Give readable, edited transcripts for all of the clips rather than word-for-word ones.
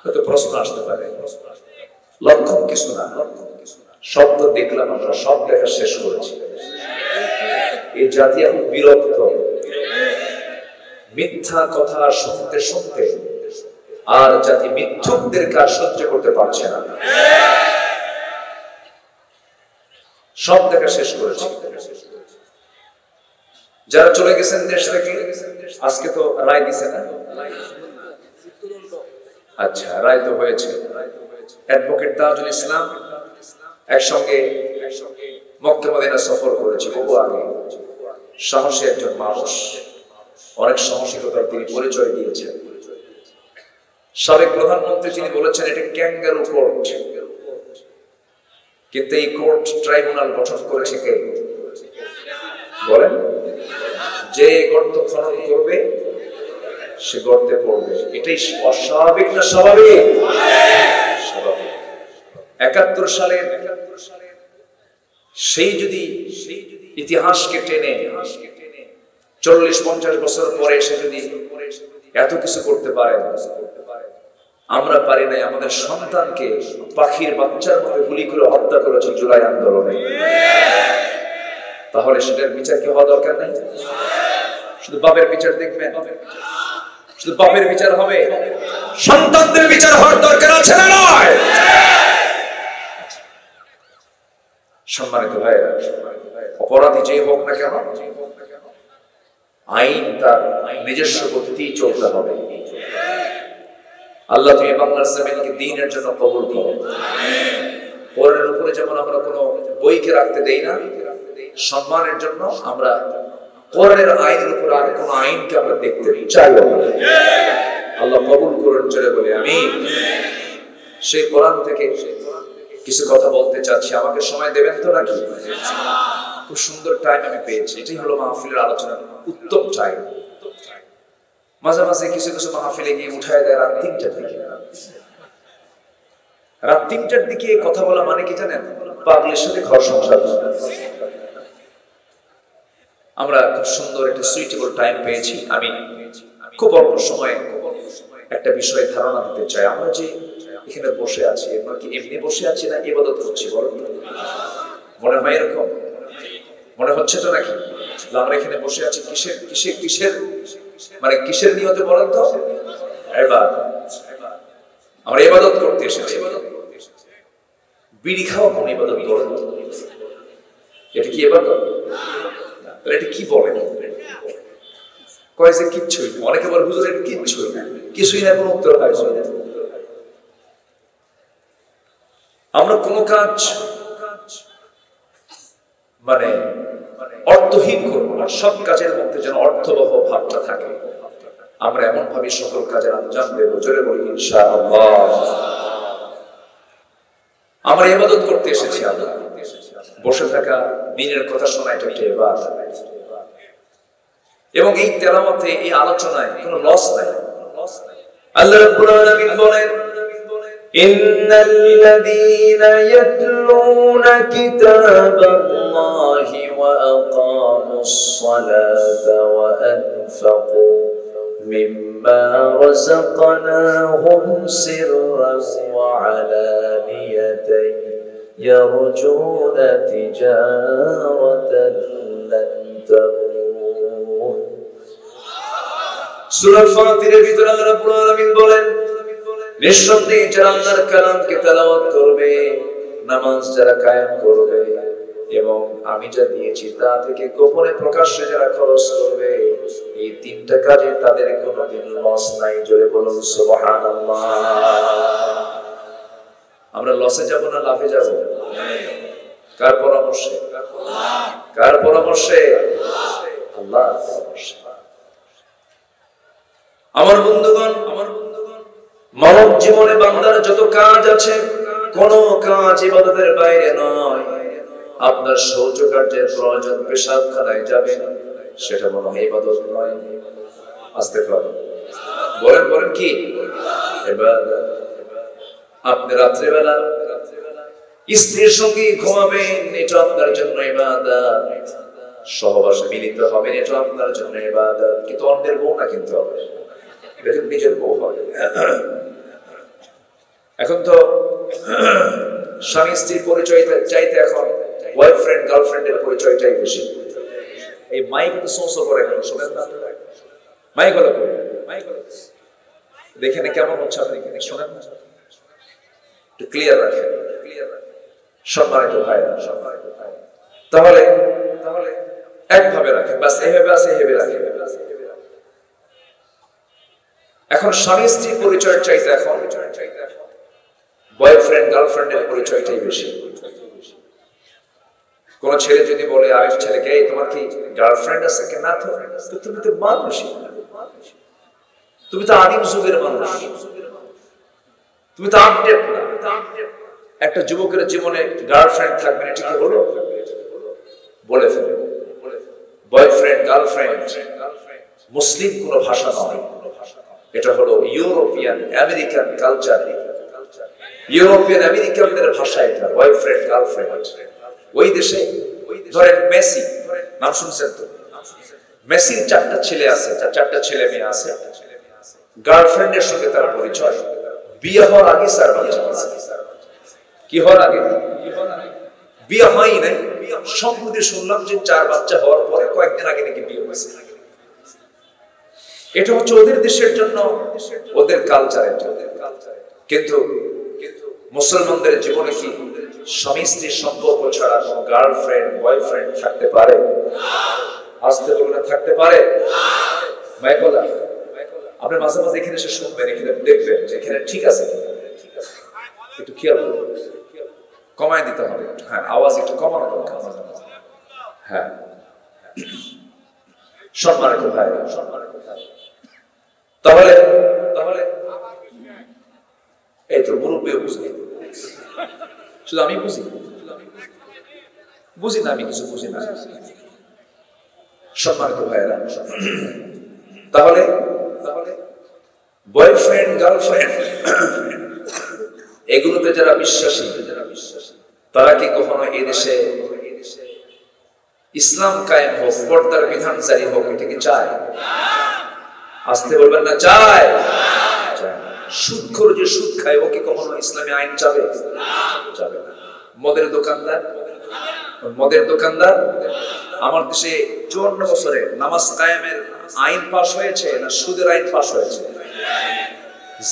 হয়তো প্রশ্ন আসতে পারে, লক্ষণ কিছু না, শব্দ দেখলাম, আমরা সব দেখা শেষ করেছি। এই জাতি এখন বিরক্ত, মিথ্যা কথা শুনতে শুনতে আর জাতি মিথ্যুকদের কাজ সহ্য করতে পারছে না, সব দেখা শেষ করেছে। যারা চলে গেছেন দেশ থেকে, আজকে তো রায় দিছে না? আচ্ছা, রায় তো হয়েছে। অ্যাডভোকেট তাজুল ইসলাম একসঙ্গে মক্কা মদিনা সফর করেছে বহু আগে। সাহসী একজন মানুষ, অনেক সাহসিকতার তিনি পরিচয় দিয়েছেন। সাবেক প্রধানমন্ত্রী তিনি বলেছেন এটা ক্যাঙ্গারু কোর্ট, কিন্তু এই কোর্ট ট্রাইব্যুনাল গঠন করেছে কে বলেন? যে গর্ত খনন করবে সে গর্তে পড়বে। এটাই অস্বাভাবিক না স্বাভাবিক? স্বাভাবিক। ৭১ সালে সেই যদি ইতিহাসকে টেনে ৪০-৫০ বছর পরে সে যদি এত কিছু করতে পারে, আমরা পারি নাই। আমাদের সন্তানকে পাখির বাচ্চার মতো গুলি করে হত্যা করেছে জুলাই আন্দোলনে, তাহলে সেটার বিচার কি হওয়া দরকার নাই? শুধু বাপের বিচার দেখবেন? শুধু বাপের বিচার হবে? সন্তানদের বিচার হওয়ার দরকার আছে না নয়? সম্মানিত ভাইরা, অপরাধী যে হোক না কেন, আইন তার নিজস্ব গতিতেই চলতে হবে। আল্লাহ তুমি বাংলার জমিনকে দ্বীনের জন্য কবুল করো। কোরআনের উপরে যেমন আমরা কোনো বইকে রাখতে দেই না, সম্মানের জন্য আমরা কোরআনের আইনের উপর আর কোন আইনকে আমরা দেখতে চাই না। আল্লাহ কবুল করুন, চলে বলে আমিন। সেই কোরআন থেকে কিছু কথা বলতে চাচ্ছি, আমাকে সময় দেবেন তো নাকি? খুব সুন্দর টাইম আমি পেয়েছি, এটাই হলো মাহফিলের আলোচনার উত্তম টাইম। মাঝে মাঝে কিছু কিছু মাহফিলে গিয়ে উঠায় দেয় রাত ৩টার দিকে। রাত ৩টার দিকে কথা বলা মানে কি জানেন? পাগলের সাথে ঘর সংসার। আমরা খুব সুন্দর একটা সুইটেবল টাইম পেয়েছি। আমি খুব অল্প সময়ে একটা বিষয়ে ধারণা দিতে চাই। আমরা যে এখানে বসে আছি, আমরা কি এমনি বসে আছি না ইবাদত করছি বলেন? মনে হয় এরকম? মনে হচ্ছে তো নাকি? আমরা এখানে বসে আছি কিসের কিসের কিসের মানে কিসের নিয়তে বলেন তো? ইবাদত। আমরা ইবাদত করতে এসেছি। বিড়ি খাওয়া কোন ইবাদত বলেন? এটা কি ইবাদত? এটা কি বলেন? কয় যে কিচ্ছুই না। অনেকে বলে হুজুর এটা কিচ্ছুই না, কিছুই না, কোনো উত্তর হয় না। আমরা কোন কাজ মানে অর্থহীন করবো না, সব কাজের মধ্যে যেন অর্থবহ ভাবটা থাকে। আমরা এমন ভাবে সকল কাজের আঞ্জাম দেব, জোরে বলি ইনশাআল্লাহ। আমরা ইবাদত করতে এসেছি। আমরা বসে থাকা, দ্বীনের কথা শোনা, এটা একটা ইবাদত। এবং এই তেলাওয়াতে, এই আলোচনায় কোনো লস নাই। আল্লাহ রাব্বুল আলামিন বলেন, ইন্নাল্লাযীনা ইয়াতলুনা কিতাবাল্লাহি ওয়া আকামুস সালাতা ওয়া আনফাকু মিম্মা রাযাকনাহুম সিররান ওয়া আলানিয়াতান ইয়ারজুনা তিজারাতান লান তাবুর। সূরা ফাতিরের ভিতরে আল্লাহ রাব্বুল আলামিন বলেন, নিঃসন্দেহে যারা আল্লাহর কালামকে তেলাওয়াত করবে, নামাজ যারা কায়েম করবে, এবং আমি যা দিয়েছি তা থেকে গোপনে প্রকাশ্যে যারা খরচ করবে, এই তিনটা কাজে তাদের কোনোদিন লস নাই। জোরে বলুন সুবহানাল্লাহ। আমরা লসে যাব না লাভে যাব? কার পরামর্শে? কার পরামর্শে? আল্লাহর পরামর্শে। আমার বন্ধুগণ, মানব জীবনে বান্দার যত কাজ আছে, কোন কাজ ইবাদতের বাইরে নয়। আপনার শৌচ কার্যের প্রয়োজন, পেশাবখানায় যাবেন, সেটা মনে হয় ইবাদত নয়। আস্তে করে বলেন, বলেন কি ইবাদত? আপনি রাত্রিবেলা স্ত্রীর সঙ্গে ঘুমাবেন, এটা আপনার জন্য ইবাদত। সহবাসে মিলিত হবেন, এটা আপনার জন্য ইবাদত। কিন্তু অন্যের বউ না, কিন্তু হবে নিজের বউ হয়। এখন তো স্বামী স্ত্রীর পরিচয় চাইতে এখন বয়ফ্রেন্ড গার্লফ্রেন্ডের পরিচয়টাই বেশি। এই মাইক তো সোঁসো করে এখন শোনেন না, মাইক হলো করে দেখেন কেমন হচ্ছে, আপনি শোনেন না, একটু ক্লিয়ার রাখেন সম্মানিত ভাইরা। তাহলে একভাবে রাখেন, বাস এইভাবে আছে এইভাবে রাখেন। এখন স্বামী স্ত্রীর পরিচয় চাইতে এখন বয়ফ্রেন্ড গার্লফ্রেন্ডের পরিচয়টাই বেশি। কোন ছেলে যদি বলে আরেক ছেলেকে, এই তোমার কি গার্লফ্রেন্ড আছে? না, তো তুমি তো মানুষই, তুমি তো আদিম যুগের মানুষ, তুমি তো আপডেট না। একটা যুবকের জীবনে গার্লফ্রেন্ড থাকবে না, ঠিক হলো? বলে ফেলে বয়ফ্রেন্ড গার্লফ্রেন্ড মুসলিম কোন ভাষা নয়, এটা হলো ইউরোপিয়ান আমেরিকান কালচার। ইউরোপিয়ান আমেরিকানদের ভাষা এটা, বয়ফ্রেন্ড গার্লফ্রেন্ড। ওই দেশে ধরেন মেসি নাম শুনছেন তো, মেসির 4টা ছেলে আছে, 4টা ছেলে মেয়ে আছে, গার্লফ্রেন্ডের সঙ্গে তার পরিচয় বিয়ে হওয়ার আগে। স্যার কি হওয়ার আগে? বিয়ে হয়ই নাই। সম্প্রতি শুনলাম যে 4 বাচ্চা হওয়ার পরে কয়েকদিন আগে নাকি বিয়ে হয়েছে। এটা হচ্ছে ওদের দেশের জন্য, ওদের কালচারের জন্য। কিন্তু মুসলমানদের জীবনে কি স্বামী স্ত্রীর সম্পর্ক ছাড়া কোন গার্লফ্রেন্ড বয়ফ্রেন্ড থাকতে পারে? আসতে বললে থাকতে পারে? মাইকলা আপনি মাঝে মাঝে এখানে এসে শুনবেন, এখানে দেখবেন যে এখানে ঠিক আছে, একটু খেয়াল করবেন, কমায় দিতে হবে। হ্যাঁ, আওয়াজ একটু কমানো দরকার। হ্যাঁ, সম্মানিত ভাইরা, তাহলে এই তো মুরব্বীও বুঝি, শুধু আমি বুঝি না, আমি কিছু বুঝি না। সম্মানিত ভাইরা, তাহলে বয়ফ্রেন্ড গার্লফ্রেন্ড এগুলোতে যারা বিশ্বাসী, তারা কি কখনো এই দেশে ইসলাম কায়েম হোক, পর্দার বিধান জারি হোক, এটা কি চায়? আসতে বলবেন না, চায়। সুদখোর যে সুদ খায়, ও কি কখনো ইসলামী আইন চাবে? চাবে না। মদের দোকানদার আমার দেশে 54 বছরে নামাজ কায়েমের আইন পাশ হয়েছে না সুদের আইন পাশ হয়েছে?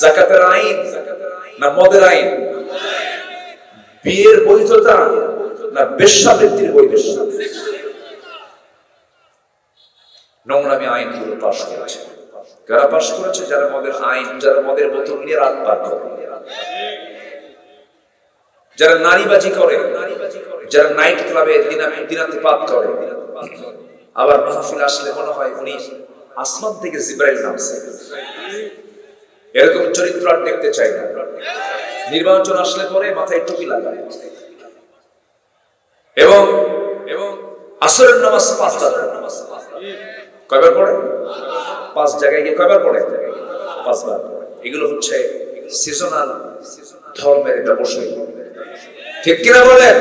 যাকাতের আইন না মদের আইন? বিয়ের বৈধতা না বেশ্যাবৃত্তির বৈধতা? নোংরামি আইনগুলো পাশ করেছে। কারা পাশ করেছে? যারা মদের আইন, যারা মদের বোতল নিয়ে রাত পার করে, যারা নারীবাজি করে, যারা নাইট ক্লাবে দিনাতিপাত করে। আবার মাহফিল আসলে মনে হয় উনি আসমান থেকে জিবরাইল নামছে। এরকম চরিত্র আর দেখতে চাই না। নির্বাচন আসলে পরে মাথায় টুপি লাগায় এবং আসরের নামাজ 5 কয়বার পড়ে? 5 জায়গায় গিয়ে কয়বার পড়ে? 5 বার। এগুলো হচ্ছে সিজনাল ধর্মের একটা বসে, ঠিক কিনা বলেন?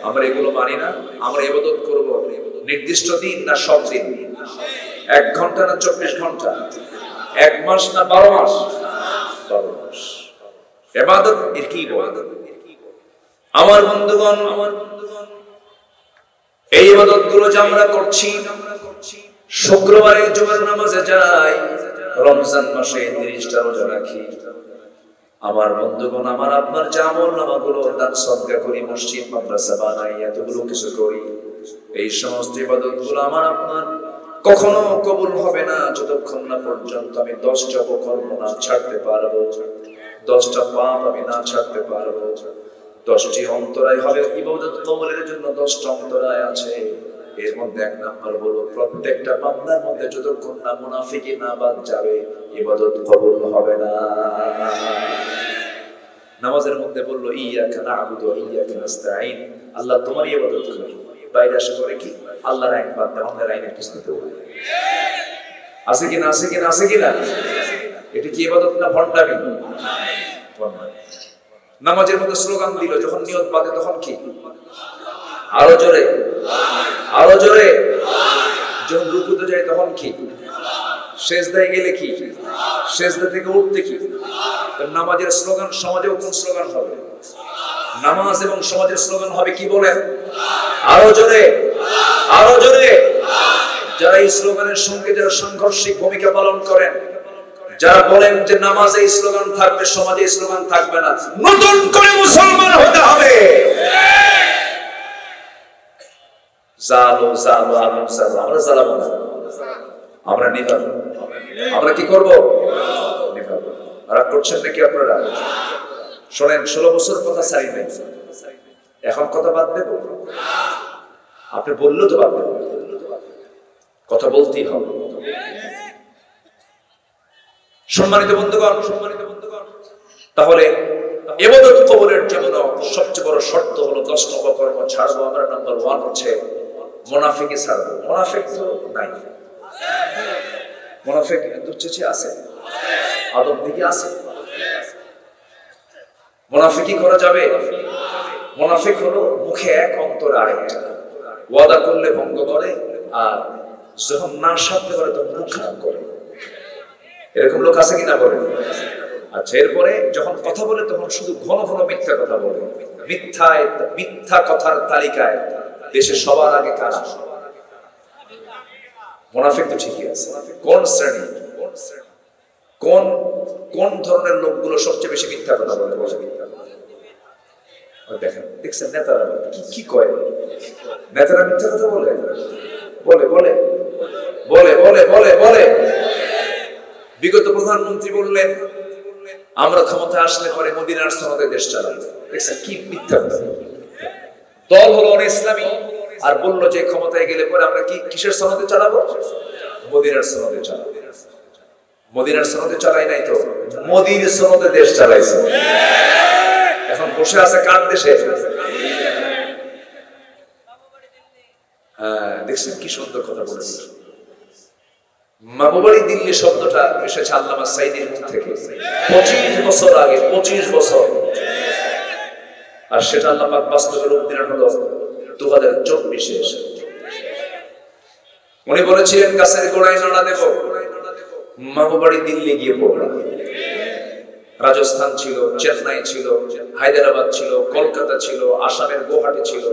আমরা এগুলো মানি না। আমরা ইবাদত করব নির্দিষ্ট দিন না সব দিন? 1 ঘন্টা না 24 ঘন্টা? 1 মাস না 12 মাস? 12 মাস। ইবাদত এর কি বলে? আমার বন্ধুগণ, এই ইবাদত গুলো যে আমরা করছি, শুক্রবারে জুমার নামাজে যাই, রমজান মাসে 30টা রোজা রাখি, আমার বন্ধুগণ, আমার আপনার যে আমল নামাগুলো দান সদকা করি, মসজিদ মাদ্রাসা বানাই, এতগুলো কিছু করি, এই সমস্ত ইবাদতগুলো আমার আপনার কখনো কবুল হবে না যতক্ষণ না পর্যন্ত আমি 10টা অপকর্ম না ছাড়তে পারবো, 10টা পাপ আমি না ছাড়তে পারবো। 10টি অন্তরায় হবে ইবাদত কবুলের জন্য। 10টা অন্তরায় আছে। এর মধ্যে 1 নাম্বার হলো প্রত্যেকটা বান্দার মধ্যে যতক্ষণ না মুনাফিকি না বাদ যাবে, ইবাদত কবুল হবে না। নামাজের মধ্যে বললো ইয়াকা না'বুদু ওয়া ইয়াকা নাস্তাঈন, আল্লাহ তোমারই ইবাদত করি। বাইরে আসে করে কি? আল্লাহর আইন বাদ দেয়, আমাদের আইনের কিস্তিতে আছে কি না? আছে কি না? আছে কি না? এটা কি ইবাদত না ভণ্ডামি? নামাজের মধ্যে স্লোগান দিল, যখন নিয়ত বাঁধে তখন কি? আরো জোরে, আরো জোরে। যখন রুকুতে যায় তখন কি? সেজদায় গেলে কি? সেজদা থেকে উঠতে কি? নামাজের স্লোগান সমাজেও কোন স্লোগান হবে? নামাজ এবং সমাজের স্লোগান হবে কি বলেন? আরো জোরে, আরো জোরে। যারা এই স্লোগানের সঙ্গে যারা সাংঘর্ষিক ভূমিকা পালন করেন, যারা বলেন যে নামাজে এই স্লোগান থাকবে, সমাজে এই স্লোগান থাকবে না, নতুন করে মুসলমান হতে হবে। জালো জালো আলম জালো, আমরা জ্বালাবো না, আমরা নিভাবো। আমরা কি করবো? নিভাবো। রাগ করছেন নাকি আপনারা? শোনেন, 16 বছর কথা ছাড়ি নাই, এখন কথা বাদ দেব? আপনি বললেও তো বাদ দেব, কথা বলতেই হবে। সম্মানিত বন্ধুগণ, তাহলে ইবাদত কবুলের জন্য সবচেয়ে বড় শর্ত হলো 10 নম্বর কর্ম ছাড়বো আমরা। নাম্বার 1 হচ্ছে মুনাফিকি ছাড়বো। মুনাফিক তো নাই, মুনাফিক দুশ্চেচে আছে, আদব দিকে আছে। মুনাফিকি করা যাবে? মুনাফিক হলো মুখে এক অন্তরে আরেকটা, ওয়াদা করলে ভঙ্গ করে, আর যখন না সাধতে পারে তখন মুখ খারাপ করে। এরকম লোক আছে কিনা বলে? আচ্ছা, এরপরে যখন কথা বলে তখন শুধু ঘন ঘন মিথ্যা কথা বলে। মিথ্যা কথার তালিকায় দেশে সবার আগে কারা? মুনাফিক তো ঠিকই আছে। কোন শ্রেণী, কোন কোন ধরনের লোকগুলো সবচেয়ে বেশি মিথ্যা কথা বলে? দেখেন, দেখছেন নেতারা কি কয়? নেতারা মিথ্যা কথা বলে বলে বলে বলে বলে বলে বলে। বিগত প্রধানমন্ত্রী বললেন আমরা ক্ষমতায় আসলে পরে মদিনার সনদে দেশ চালাবো। দেখছেন কি মিথ্যা কথা। দল হলো ইসলামী, আর বললো যে ক্ষমতায় গেলে পরে আমরা কি কিসের সনদে চালাবো? মদিনার সনদে চালাবো। মদিনার সনদে চালাই নাই তো, মোদির সনদে দেশ চালাইছে। এখন বসে আছে কার দেশে? হ্যাঁ, দেখছেন কি সুন্দর কথা বলেছে। মাহবুবাড়ি দিল্লি শব্দটা এসেছে আল্লামা সাইদির মুখ থেকে 25 বছর আগে, 25 বছর। আর সেটা আল্লাহ পাক বাস্তবে রূপ দিলেন হলো 2024-এ এসে। উনি বলেছিলেন গাছের গোড়ায় নাড়া দেব, মাহবুবাড়ি দিল্লি গিয়ে পড়ল। রাজস্থান ছিল, চেন্নাই ছিল, হায়দ্রাবাদ ছিল, কলকাতা ছিল, আসামের গুয়াহাটি ছিল,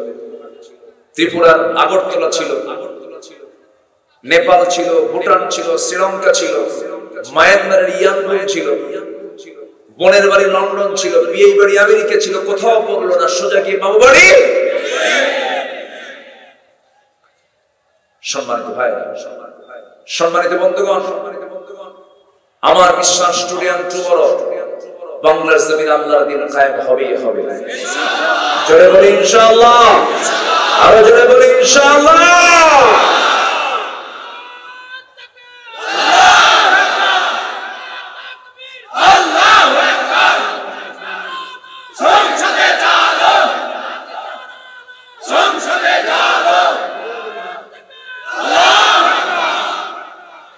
ত্রিপুরার আগরতলা ছিল, নেপাল ছিল, ভুটান ছিল, শ্রীলঙ্কা ছিল, মায়ানমারের ইয়াঙ্গুন ছিল, বোনের বাড়ি লন্ডন ছিল, বিয়ে বাড়ি আমেরিকা ছিল। কোথাও পড়লো না, সোজা গিয়ে মামুবাড়ি। সম্মানিত ভাইরা, সম্মানিত বন্ধুগণ, আমার বিশ্বাস স্টুডিয়াম টুমরো বাংলার জমিন আল্লাহর দিন কায়েম হবেই হবে। জোরে বলি ইনশাআল্লাহ, আরো জোরে বলি ইনশাআল্লাহ।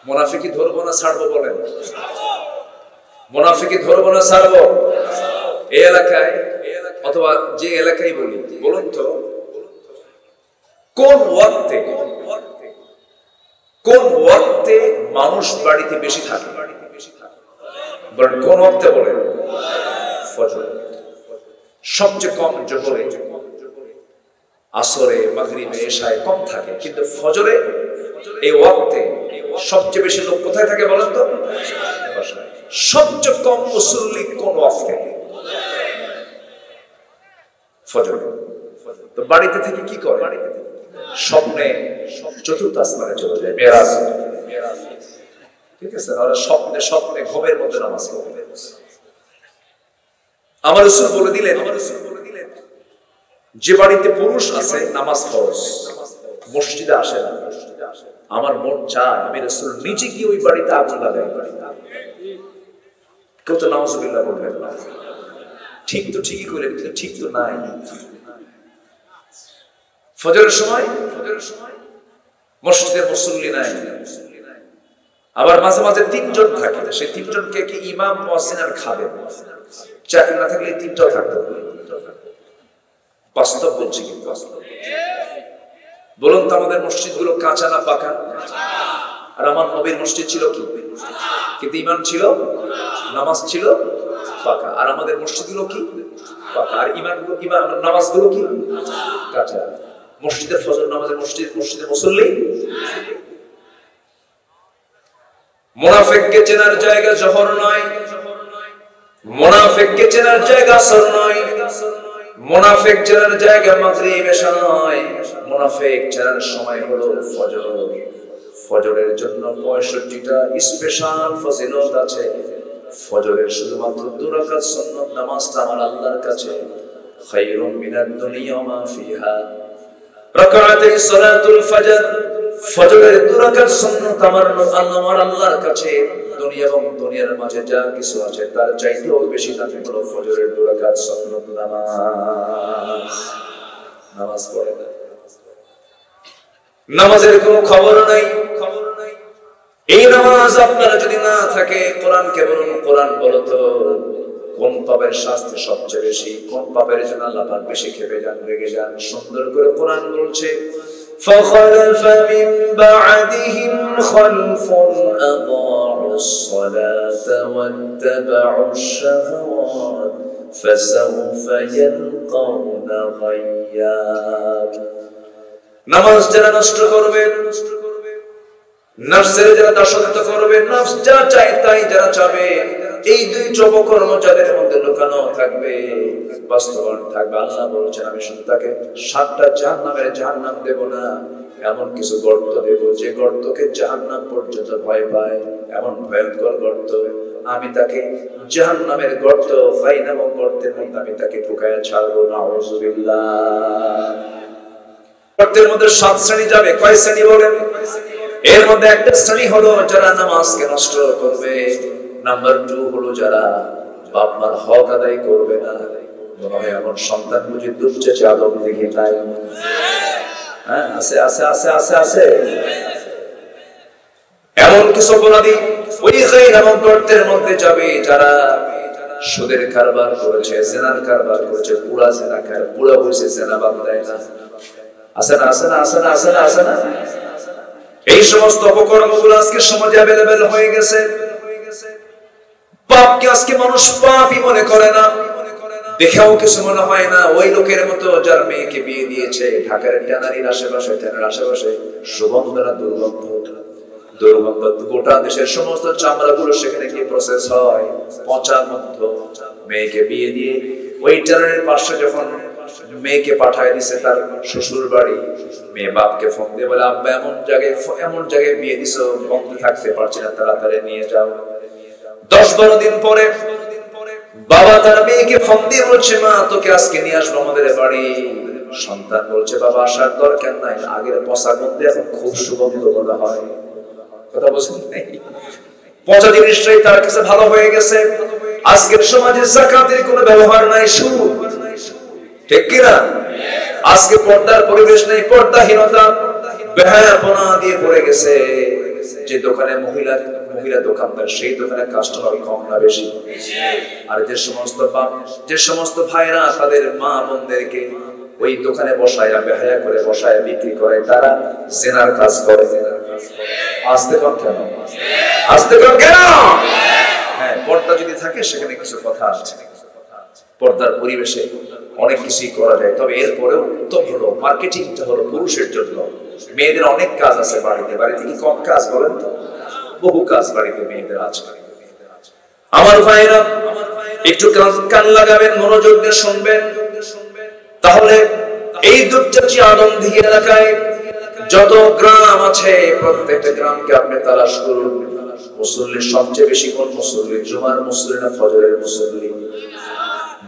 মুনাফিকি ধরবো না ছাড়বো বলেন? মুনাফিকি ধরবো না ছাড়বো? এই এলাকায় অথবা যে এলাকায় বলি, বলুন তো কোন ওয়াক্তে মানুষ বাড়িতে বেশি থাকে? কোন ওয়াক্তে বলেন? ফজর। সবচেয়ে কম জোহরে, আসরে, মাগরিবে, এশায় কম থাকে, কিন্তু ফজরে এই ওয়াক্তে সবচেয়ে বেশি লোক কোথায় থাকে বলেন তো? সবচেয়ে কম মুসল্লি কোন ওয়াক্তে? ফজর। তো বাড়িতে থেকে কি করে? স্বপ্নে চতুর্থ আসমানে চলে যায়, মেরাজ। ঠিক আছে, আর স্বপ্নে স্বপ্নে ঘুমের মধ্যে নামাজ পড়ে। আমার রাসূল বলে দিলেন, যে বাড়িতে পুরুষ আছে নামাজ ফরজ, মসজিদে আসে না। আমার মন চায় আমি রাসূল নিজে গিয়ে ওই বাড়িতে আগুন লাগাই। কেউ তো নাউজুবিল্লাহ বলবেন না। ঠিক তো ঠিকই করে, ঠিক তো নাই। ফজরের সময় মসজিদের মুসল্লি নাই, আবার মাঝে মাঝে 3 জন থাকে, সেই 3 জনকে কি ইমাম, মুয়াজ্জিন আর খাদেম, চাকরি না থাকলে 3টা থাকতো। বাস্তব বলছি কিন্তু। বলুন তো আমাদের মসজিদ গুলো কাঁচা না পাকা? আর আমার নবীর মসজিদ ছিল কি? কিন্তু ইমাম ছিল, নামাজ ছিল, পাকা, আর আমাদের মসজিদগুলো কি পাকা, আর ইমাম নামাজগুলো কি কাঁচা। মসজিদে ফজর নামাজের মসজিদে মুসল্লি। মুনাফিককে চেনার জায়গা জোহর নয়, মুনাফিককে চেনার জায়গা আসর নয়, মুনাফিক চেনার জায়গা মাগরিব এশা নয়, মুনাফিক চেনার সময় হলো ফজর। ফজরের জন্য 65টা স্পেশাল ফজিলত আছে। ফজরের শুধুমাত্র 2 রাকাত সুন্নাত নামাজটা আমার আল্লাহর কাছে খায়রুম মিনাদ দুনিয়া ওয়া মা ফিহা। রাকাতে সালাতুল ফজর, ফজরের 2 রাকাত সুন্নাত আমার আল্লাহর কাছে দুনিয়া এবং দুনিয়ার মাঝে যা কিছু আছে তার চাইতেও বেশি দামি হলো ফজরের 2 রাকাত সুন্নাত নামাজ। নামাজ পড়ে না, নামাজের কোনো খবর নাই। এই নামাজ আপনারা যদি না থাকে, কোরআনকে বলুন, কোরআন বলো তো কোন পাপের শাস্তি সবচেয়ে বেশি, কোন পাপের জন্য আল্লাহ পাক বেশি খেপে যান, রেগে যান। সুন্দর করে কোরআন বলছে فخلف من بعدهم خلف أضاعوا الصلاة واتبعوا الشهوات فسوف يلقون غيا। নামাজ যারা নষ্ট করবে, নফসের যারা দাসত্ব করবে, নফস যা চায় তাই যারা চাবে, এই 2 অপকর্ম যাদের মধ্যে লুকানো থাকবে, বাস্তবায়ন থাকবে, আল্লাহ বলছেন আমি শুধু তাকে 7টা জাহান্নাম দেব না, এমন কিছু গর্ত দেব যে গর্তকে জাহান্নাম পর্যন্ত ভয় পায়, এমন ভয়ঙ্কর গর্ত। আমি তাকে জাহান্নামের গর্ত, ফাইনাম গর্তের মধ্যে আমি তাকে ঢুকায়া ছাড়বো। নাউযুবিল্লাহ। গর্তের মধ্যে 7 শ্রেণী যাবে। কয় শ্রেণী বলেন? এর মধ্যে একটা শ্রেণী হলো যারা নামাজকে নষ্ট করবে। নাম্বার 2 হলো যারা বাপ মার হক আদায় করবে না। মনে হয় এমন সন্তান বুঝি দুধ আদম দেখি নাই? হ্যাঁ, আছে আছে আছে আছে আছে। এমন কিছু অপরাধী ওই নামক গর্তের মধ্যে যাবে যারা সুদের কারবার করেছে, জেনার কারবার করেছে, পুরা জেনা খায়, পুরা বসে জেনা বাদ দেয় না। আছে না আছে না আছে না আছে না আছে না? এই সমস্ত অপকর্মগুলো আজকে সমাজে অ্যাভেলেবেল হয়ে গেছে। পাপকে আজকে মানুষ পাপই মনে করে না, দেখেও কিছু মনে হয় না। ওই লোকের মতো যার মেয়েকে বিয়ে দিয়েছে ঢাকার ট্যানারির আশেপাশে, ট্যানার আশেপাশে সুগন্ধরা দুর্গন্ধ, গোটা দেশের সমস্ত চামড়াগুলো সেখানে গিয়ে প্রসেস হয়, পচা গন্ধ। মেয়েকে বিয়ে দিয়ে ওই ট্যানারির পাশে যখন মেয়েকে পাঠায় দিছে তার শ্বশুর বাড়ি, মেয়ে বাপকে ফোন দিয়ে বলে আব্বা এমন জায়গায় বিয়ে দিছো, বন্ধ থাকতে পারছি না, তাড়াতাড়ি নিয়ে যাও। 10-12 দিন পরে বাবা তার মেয়েকে ফোন দিয়ে বলছে মা তোকে আজকে নিয়ে আসবো আমাদের বাড়ি। সন্তান বলছে বাবা আসার দরকার নাই, আগের পচা গন্ধে এখন খুব সুগন্ধ মনে হয়। কথা বলছেন নাই? পচা জিনিসটাই তার কাছে ভালো হয়ে গেছে। আজকের সমাজে যাকাতের কোনো ব্যবহার নাই, সুদ, ঠিক কিনা? আজকে পর্দার পরিবেশ নেই, পর্দাহীনতা, বেহায়াপনা দিয়ে পড়ে গেছে। যে দোকানে মহিলা দোকানদার, সেই দোকানে কাস্টমার কম না বেশি? আর যে সমস্ত ভাইরা তাদের মা বোনদেরকে ওই দোকানে বসায়া, বেহায়া করে বসায় বিক্রি করে, তারা জেনার কাজ করে। আসতে কম কেন? আসতে কম কেন? হ্যাঁ, পর্দা যদি থাকে সেখানে কিছু কথা আছে। পর্দার পরিবেশে অনেক কিছুই করা যায়, তবে এরপরেও উত্তম হলো মার্কেটিংটা হলো পুরুষের জন্য। মেয়েদের অনেক কাজ আছে বাড়িতে কি কম কাজ বলেন তো? বহু কাজ বাড়িতে মেয়েদের আছে। আমার ভাইরা একটু কান লাগাবেন, মনোযোগ দিয়ে শুনবেন, তাহলে এই দুপচাচি আদমদীঘি এলাকায় যত গ্রাম আছে প্রত্যেকটা গ্রামকে আপনি তালাশ করুন। মুসল্লি সবচেয়ে বেশি কোন মুসল্লি? জুমার মুসল্লি না ফজরের মুসল্লি?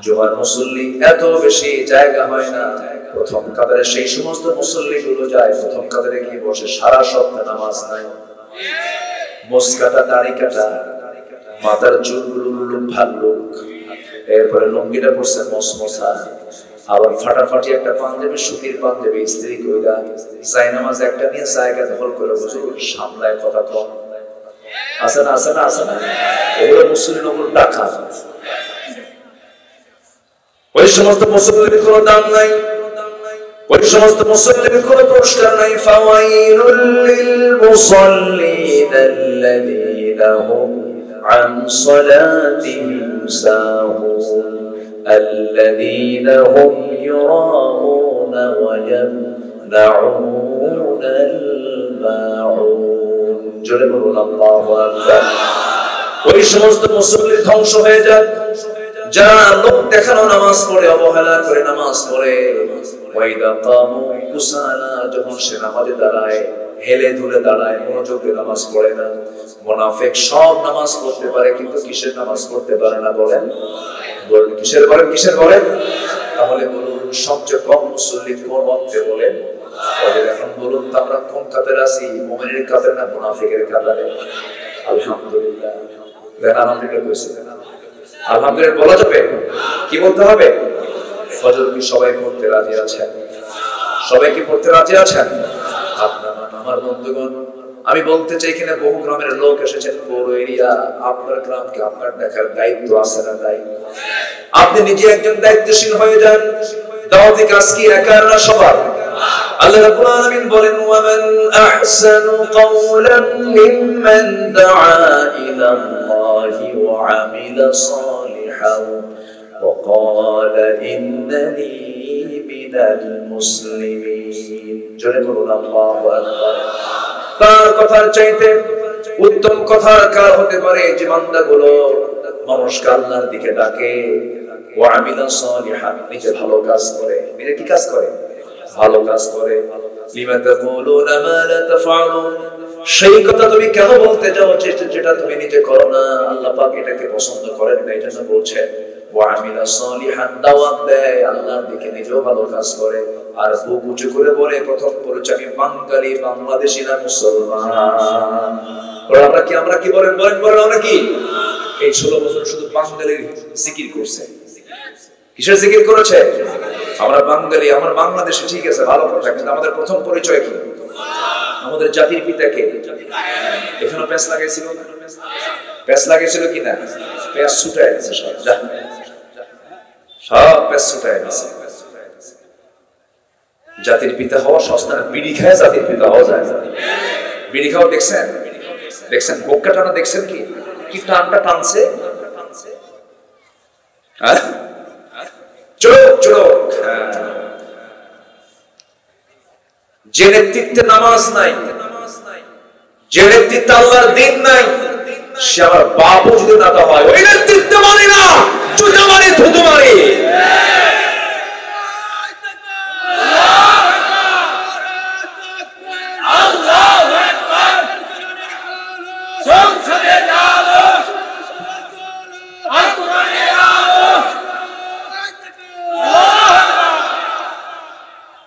জুমার মুসল্লি এত বেশি জায়গা হয় না প্রথম কাতারে। সেই সমস্ত মুসল্লি গুলো যায় প্রথম কাতারে গিয়ে বসে, সারা সপ্তাহ নামাজ নাই, মুসকাটা, দাড়ি কাটা, মাথার চুলগুলো ভাল্লুক, এরপরে লুঙ্গিটা পড়ছে মসমসা, আবার ফাটাফাটি একটা পাঞ্জাবি, সুতির পাঞ্জাবি ইস্ত্রি কইরা, জায়নামাজ একটা নিয়ে জায়গা দখল করে বসে সামলায়, কথা কম। আছে না আছে না আছে না? এগুলো মুসলিম নগর ডাকাত। ওই সমস্ত মুসল্লির কোনো দাম নাই, ওই সমস্ত মুসল্লির কোনো পুরস্কার নাই। ফাওয়াইলুল লিল মুসাল্লিন আল্লাযীনা হুম عن صلاتهم ساهون الذين هم يراءون ويمنعون الماعون জোরে বলুন আল্লাহু আকবার। ওই সমস্ত মুসল্লি ধ্বংস হয়ে যায় যারা লোক দেখানো নামাজ পড়ে, অবহেলা করে নামাজ পড়ে। ওয়াইদা কামু কুসালা, যখন সে নামাজে দাঁড়ায় হেলে দুলে দাঁড়ায়, মনোযোগ দিয়ে নামাজ পড়ে না। মুনাফিক সব নামাজ পড়তে পারে কিন্তু কিসের নামাজ পড়তে পারে না বলেন? বলেন কিসের বলেন? কিসের বলেন? তাহলে বলুন সবচেয়ে কম মুসল্লি কোন ওয়াক্তে বলেন? এখন বলুন তো আমরা কোন কাতারে আছি? মুমিনের কাতারে না মুনাফিকের কাতারে? আলহামদুলিল্লাহ। আলহামদুলিল্লাহ কইছে, আলহামদুলিল্লাহ বলা যাবে? কি বলতে হবে? ফজর কি সবাই পড়তে রাজি আছেন? সবাই কি পড়তে রাজি আছেন? আমার বন্ধুগণ, আমি বলতে চাই এখানে বহু গ্রামের লোক এসেছেন, পৌর এরিয়া। আপনার গ্রামকে আপনার দেখার দায়িত্ব আছে না? নাই? আপনি নিজে একজন দায়িত্বশীল হয়ে যান। দাওয়াতি কাজ কি একার না সবার? আল্লাহ রাব্বুল আলামিন বলেন, ওয়া মান আহসানু কাওলান মিম্মান দাআ ইলা আল্লাহি ওয়া আমিলা সালিহান ওয়া ক্বালা ইন্নানি মিনাল মুসলিমিন। জোরে বলুন আল্লাহু আকবার। তার কথার চাইতে উত্তম কথার কার হতে পারে যে বান্দাগুলো মানুষকে আল্লাহর দিকে ডাকে, ওয়া আমিলা সালিহান, নিজে ভালো কাজ করে। নিজে কি কাজ করে? ভালো কাজ করে। লিমা তাকুলুনা মা লা তাফআলুন, সেই কথা তুমি কেন বলতে যাও যেটা তুমি নিজে করো না? আল্লাহ পাক এটাকে পছন্দ করেন না, এজন্য বলছেন ওয়া আমিলা সালিহান, দাওয়াত দেয় আল্লাহর দিকে, নিজেও ভালো কাজ করে। আর বুক উঁচু করে বলে প্রথম পরিচয় আমি বাঙালি, বাংলাদেশি না মুসলমান। আমরা কি বলেন? আমরা কি এই 16 বছর শুধু বাঙালির জিকির করছে? কিসের জিকির করেছে? আমরা বাঙালি, আমার বাংলাদেশে, ঠিক আছে ভালো কথা, কিন্তু আমাদের প্রথম পরিচয় কি? আমাদের জাতির পিতা কে? এখানে প্যাস লাগাইছিল না? প্যাস লাগাইছিল কিনা? প্যাস ছুটায় গেছে সব, সব প্যাস ছুটায় গেছে। জাতির পিতা হওয়া সস্তা না। বিড়ি খায় জাতির পিতা হওয়া যায়? বিড়ি খাওয়া দেখছেন? দেখছেন বোক্কা টানা দেখছেন? কি কি টানটা টানছে? যে নেতৃত্বে নামাজ নাই, যে নেতৃত্বে আল্লাহর দিন নাই, সে আমার বাপও যদি না হয় ওই নেতৃত্বে মানি না, জুতা মারি, ধুতু মারি।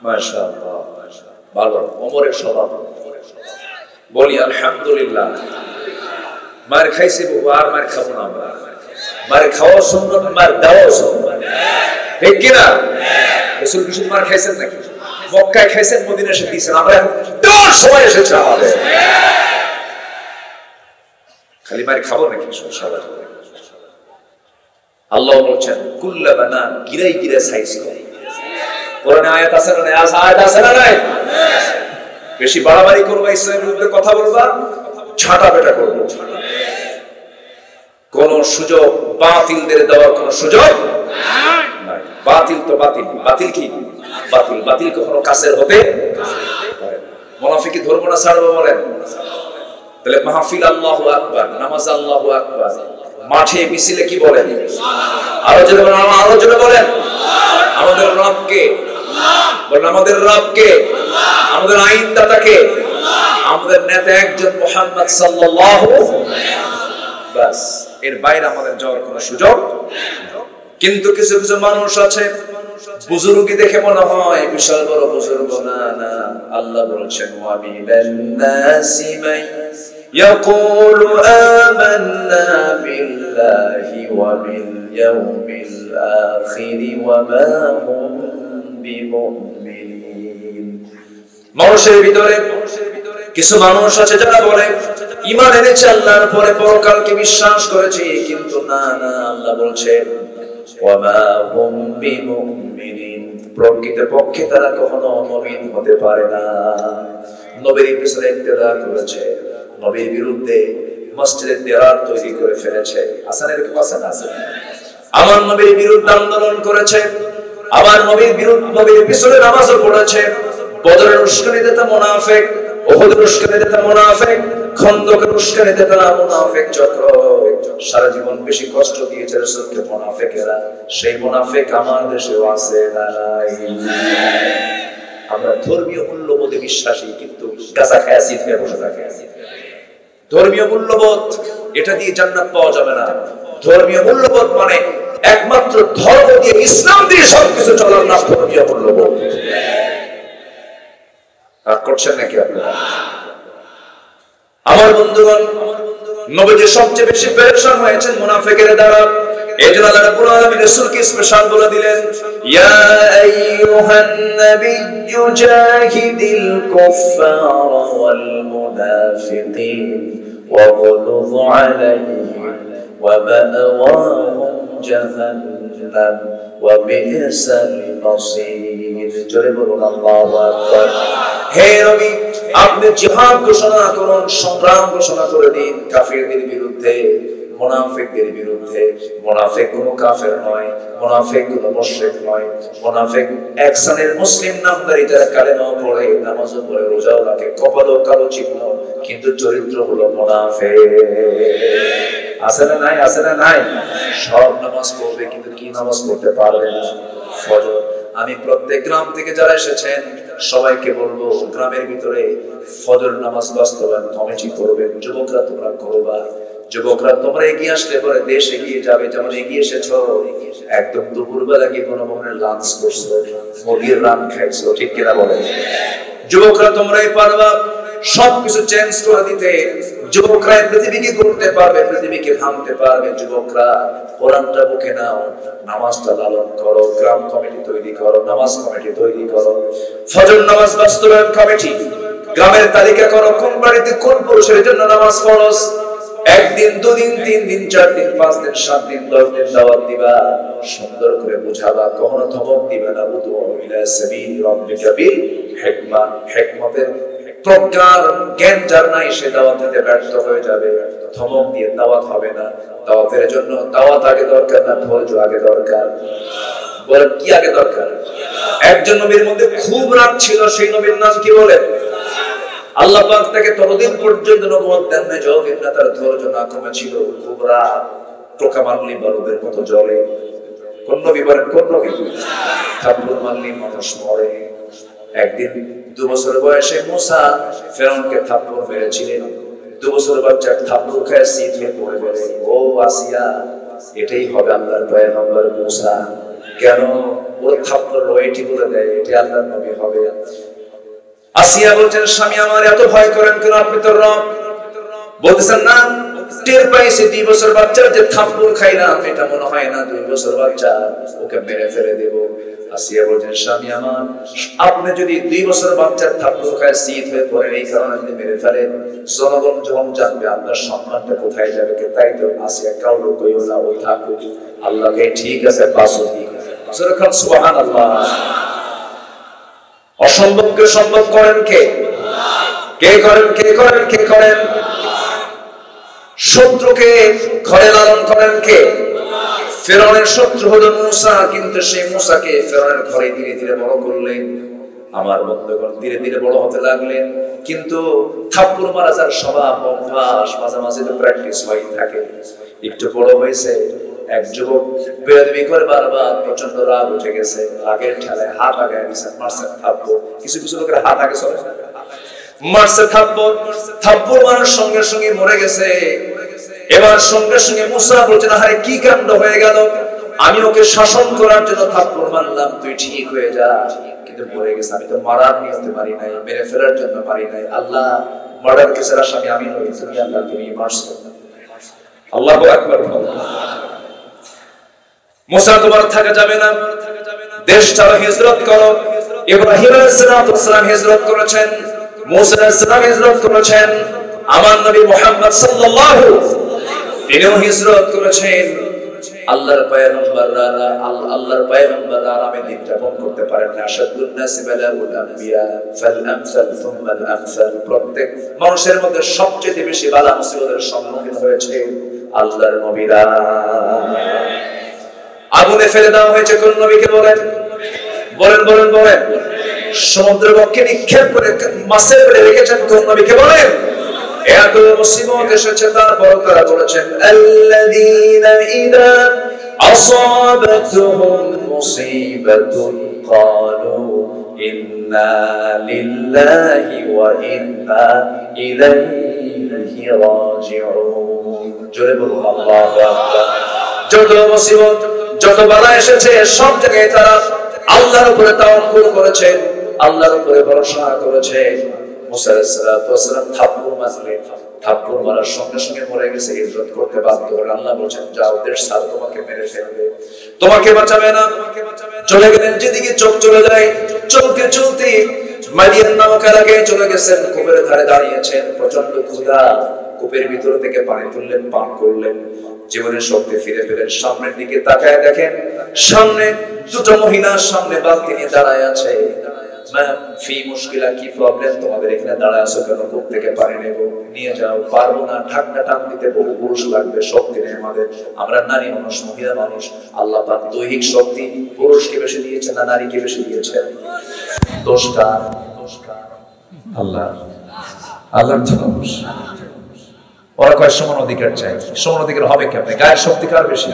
মাশাআল্লাহ, ভালো। ওমরের স্বভাব। বলি আলহামদুলিল্লাহ। মার খাইছে বহু, আর মার খাবো না আমরা। মার খাওয়া সুন্নাত, মার দেওয়া সুন্নাত, ঠিক কি না? রাসূল কি শুধু মার খাইছেন নাকি? মক্কায় খাইছেন, মদিনায় এসে দিয়েছেন। আমরা দেওয়ার সময় এসেছে আমাদের। খালি মার খাবো নাকি? সবাই আল্লাহ বলছেন কুল্লা বানান, গিরাই গিরা সাইজ করে। কোরআনে আয়াত আছে না? আয়াত আছে না? নাই? বেশি বাড়াবাড়ি করবা, ইসলামের বিরুদ্ধে কথা বলবা, ছাটা বেটা করবো। কোন সুযোগ বাতিলদের দেওয়ার কোন সুযোগ নাই। বাতিল তো বাতিল। বাতিল কি? বাতিল। বাতিল কখনো কাছের হতে পারে না। মুনাফিকি ধরবো না, ছাড়বো বলেন? তাহলে মাহফিল আল্লাহু আকবার, নামাজ আল্লাহু আকবার, মাঠে মিছিলে কি বলেন? আরো জোরে বলেন, আরো জোরে বলেন। আমাদের রবকে বলেন, আমাদের রবকে, আমাদের আইনদাতাকে, আমাদের নেতা একজন মুহাম্মদ সাল্লাল্লাহু আলাইহি। বাস, এর বাইরে আমাদের যাওয়ার কোনো সুযোগ। কিন্তু কিছু কিছু মানুষ আছে, বুজুর্গি দেখে মনে হয় বিশাল বড় বুজুর্গ। না না, আল্লাহ বলছেন ওয়া মিনান নাসি মান ইয়াকুলু আমান্না বিল্লাহি ওয়া বিল ইয়াউমিল আখির ওয়া মা হুম বিমুমিনিন। মানুষের ভিতরে কিছু মানুষ আছে যারা বলে ঈমান এনেছে, আল্লাহর পরে পরকালকে বিশ্বাস করেছে, কিন্তু না না, আল্লাহ বলছেন ওয়া মা হুম বিমুমিনিন, প্রকৃতপক্ষে তারা কখনো মুমিন হতে পারে না। নবীর পিছনে ইক্তেদা করেছে, নবীর বিরুদ্ধে মসজিদের দেওয়াল তৈরি করে ফেলেছে। আছেন এরকম আছেন? আছে। আমার নবীর বিরুদ্ধে আন্দোলন করেছে, আবার নবীর বিরুদ্ধে নবীর পিছনে নামাজও পড়েছে। বদরের উস্কানিতে তা মুনাফিক, উহুদের উস্কানিতে তা মুনাফিক, খন্দকের উস্কানিতে তা মুনাফিক চক্র সারা জীবন বেশি কষ্ট দিয়েছে রাসূলকে মুনাফিকেরা। সেই মুনাফিক আমার দেশেও আছে না নাই? আমরা ধর্মীয় মূল্যবোধে বিশ্বাসী, কিন্তু গাঁজা খায় সিদ খেয়ে বসে থাকে। ধর্মীয় মূল্যবোধ এটা দিয়ে জান্নাত পাওয়া যাবে না। ধর্মীয় মূল্যবোধ মানে একমাত্র ধর্ম দিয়ে, ইসলাম দিয়ে সবকিছু চলার নাম ধর্মীয় মূল্যবোধ। আর করছেন নাকি আপনারা? আমার বন্ধুগণ, নবীজি সবচেয়ে বেশি পেরেশান হয়েছেন মুনাফিকের দ্বারা। এজন্য আল্লাহ রাব্বুল আলামিন রাসূলকে স্পেশাল বলে দিলেন, ইয়া আইয়ুহান নাবিয়্যু জাহিদিল কুফফারা ওয়াল মুনাফিকিন ওয়াগলুয আলাইহিম ওয়া মা'ওয়াহুম জাহান্নাম ওয়া বি'সাল মাসীর। জোরে বলুন আল্লাহু আকবার। হে নবী, আপনি জিহাদ ঘোষণা করুন, সংগ্রাম ঘোষণা করে দিন কাফিরদের বিরুদ্ধে, মুনাফিকদের বিরুদ্ধে। মুনাফিক কোনো কাফের নয়, মুনাফিক কোনো মুশরিক নয়। মুনাফিক এক শ্রেণীর মুসলিম নামধারী, যারা কালেমা পড়ে, নামাজও পড়ে, রোজাও রাখে, কপালও কালো চিহ্ন, কিন্তু চরিত্র হলো মুনাফিক। আছে না নাই? আছে না নাই? সব নামাজ পড়বে, কিন্তু কি নামাজ পড়তে পারবে না? ফজর। আমি প্রত্যেক গ্রাম থেকে যারা এসেছেন সবাইকে বলবো, গ্রামের ভিতরে ফজর নামাজ বাস্তবায়ন কমিটি করবেন। যুবকরা তোমরা করবা, যুবকরা তোমরা এগিয়ে আসলে পরে দেশ এগিয়ে যাবে। যেমন এগিয়ে এসেছো, একদম দুপুরবেলা গিয়ে কোনো মনের লাঞ্চ করছো, মুরগির রান খাইছো, ঠিক কিনা বলে? যুবকরা তোমরাই পারবা সবকিছু চেঞ্জ করে দিতে। যুবকরা পৃথিবীকে গড়তে পারবে, পৃথিবীকে ভাঙতে পারবে। যুবকরা কোরআনটা বুকে নাও, নামাজটা লালন করো, গ্রাম কমিটি তৈরি করো, নামাজ কমিটি তৈরি করো, ফজর নামাজ বাস্তবায়ন কমিটি, গ্রামের তালিকা করো কোন বাড়িতে কোন পুরুষের জন্য নামাজ ফরজ। একদিন, দুদিন, 3 দিন, 4 দিন, 5 দিন, 7 দিন, 10 দিন দাওয়াত দিবা, সুন্দর করে বুঝাবা, কখনো ধমক দিবে না। উদু ইলা সাবিল রাব্বিকা বিল হিকমা, হিকমতের প্রজ্ঞার জ্ঞান যার নাই, সে দাওয়াত দিতে ব্যর্থ হয়ে যাবে। ধমক দিয়ে দাওয়াত হবে না। দাওয়াতের জন্য দাওয়াত আগে দরকার না ধৈর্য আগে দরকার? বলেন কি আগে দরকার? একজন নবীর মধ্যে খুব রাগ ছিল, সেই নবীর নাম কি বলেন? আল্লাহ পাক তাকে ততদিন পর্যন্ত নবুয়ত দেন না যতদিন না তার ধৈর্য না কমেছিল। খুব রাগ, পোকা মারলি বালুদের মতো জ্বলে। কোন নবী বলেন? কোন নবী? থাপ্পড় মারলি মানুষ মরে। একদিন 2 বছর বয়সে মুসা ফেরাউনকে থাপ্পড় মেরেছিলেন। 2 বছর বাচ্চা থাপ্পড় খেয়ে শীত হয়ে পড়ে গেলে, ও আসিয়া, এটাই হবে আল্লাহর পয়গম্বর মুসা। কেন? ওর থাপ্পড় রয়েটি বলে দেয় এটা আল্লাহর নবী হবে। আসিয়া বলছেন, স্বামী আমার এত ভয় করেন কেন? আপনি তো রব। বলতেছেন না, টের পাইছে 2 বছর বাচ্চার যে থাপ্পড় খাইলাম, এটা মনে হয় না 2 বছর বাচ্চা, ওকে মেরে ফেলে দেব। আসিয়া বলছেন, স্বামী আমার, আপনি যদি 2 বছর বাচ্চার থাপ্পড় খায় শীত হয়ে পড়ে, এই কারণে যদি মেরে ফেলেন, জনগণ যখন জানবে আপনার সম্মানটা কোথায় যাবে? তাই তো আসিয়া কাউকে কইও না, ও থাকুক, আল্লাহকে ঠিক আছে বাসু। সুবহানাল্লাহ। অসম্ভবকে সম্ভব করেন কে? কে করেন? কে করেন? কে করেন? শত্রুকে ঘরে লালন করেন কে? ফেরাউনের শত্রু হলো মুসা, কিন্তু সেই মুসাকে ফেরাউনের ঘরে ধীরে ধীরে বড় করলেন। আমার বন্ধুগণ, ধীরে ধীরে বড় হতে লাগলেন, কিন্তু থাপ্পড় মারা যার স্বভাব, অভ্যাস, মাঝে মাঝে তো প্র্যাকটিস হয়ে থাকে। একটু বড় হয়েছে, এক যুবক বেয়াদবি করে বারবার, প্রচন্ড রাগ উঠে গেছে, রাগের ঠেলায় হাত আগায় দিয়েছে, মারছে থাপ্পড়। কিছু কিছু লোকের হাত আগে চলে, মারছে থাপ্পড়। থাপ্পড় মারার সঙ্গে সঙ্গে মরে গেছে। এবার সঙ্গে সঙ্গে মুসা বলছেন, আরে কি কাণ্ড হয়ে গেল? আমি ওকে শাসন করার জন্য থাপ্পড় মারলাম, তুই ঠিক হয়ে যা, কিন্তু মরে গেছে। আমি তো মারার নিতে পারি নাই, মেরে ফেলার জন্য পারি নাই। আল্লাহ, মার্ডার কেসের আসামি আমি নই, তুমি আল্লাহ, তুমি মারছো। আল্লাহু আকবার। মুসা, তোমার থাকা যাবে না, দেশ ছাড়ো, হিজরত করো। ইব্রাহিম আলাইহিস সালাম হিজরত করেছেন, মুসা আলাইহিস সালাম হিজরত করেছেন, আমার নবী মুহাম্মদ সাল্লাল্লাহু তিনিও হিজরত করেছেন। আল্লাহর পয়গম্বররা আরামে দিন যাপন করতে পারেন না। আশাদুন নাসি বালাউল আম্বিয়া ফাল আমসাল সুম্মাল আমসাল। প্রত্যেক মানুষের মধ্যে সবচেয়ে বেশি বালা মুসিবতের সম্মুখীন হয়েছে আল্লাহর নবীরা। আগুনে ফেলে দেওয়া হয়েছে কোন নবীকে বলেন? বলেন। সমুদ্রের বক্ষে নিক্ষেপ করে মাছে করে রেখেছেন কোন নবীকে বলেন? এত মুসিবত এসেছে তারপর তারা বলেছেন আল্লাযীনা ইযা আসাবাতুহুম মুসিবাতুন ক্বালু ইন্না লিল্লাহি ওয়া ইন্না ইলাইহি রাজিউন। জোরে বলুন আল্লাহু আকবার। যত মুসিবত যত বালা এসেছে সব জায়গায় তারা আল্লাহর উপরে তাওয়াক্কুল করেছে, আল্লাহর উপরে ভরসা করেছে। মুসা আলাইহিস সালাতু ওয়াস সালাম থাপ্পড় মারার সঙ্গে সঙ্গে মরে গেছে, হিজরত করতে বাধ্য হলেন। আল্লাহ বলেন যাও, দেশ ছাড়ো, তোমাকে মেরে ফেলবে, তোমাকে বাঁচাবে না। চলে গেলেন যেদিকে চোখ চলে যায়। চলতে চলতে মাদিয়ান নামক এলাকায় চলে গেছেন। কূপের ধারে দাঁড়িয়েছেন, প্রচন্ড ক্ষুধা। কূপের ভিতর থেকে পানি তুললেন, পান করলেন, জীবনের শক্তি ফিরে পেলেন। সামনের দিকে তাকায় দেখেন সামনে দুটো মহিলা সামনে বালতি নিয়ে দাঁড়ায় আছে। ফি মুশকিলা, কি প্রবলেম তোমাদের এখানে দাঁড়ায় আছো কেন? কূপ থেকে পানি নেব, নিয়ে যাও। পারবো না, ঢাকনা টান দিতে বহু পুরুষ লাগবে, শক্তি নেই আমাদের, আমরা নারী মানুষ, মহিলা মানুষ। আল্লাহ পাক দৈহিক শক্তি পুরুষকে বেশি দিয়েছে না নারীকে বেশি দিয়েছে? দোষটা আল্লাহর মানুষ। ওরা কয় সমান অধিকার চাই। সমান অধিকার হবে কেমনে? গায়ের শক্তি কার বেশি?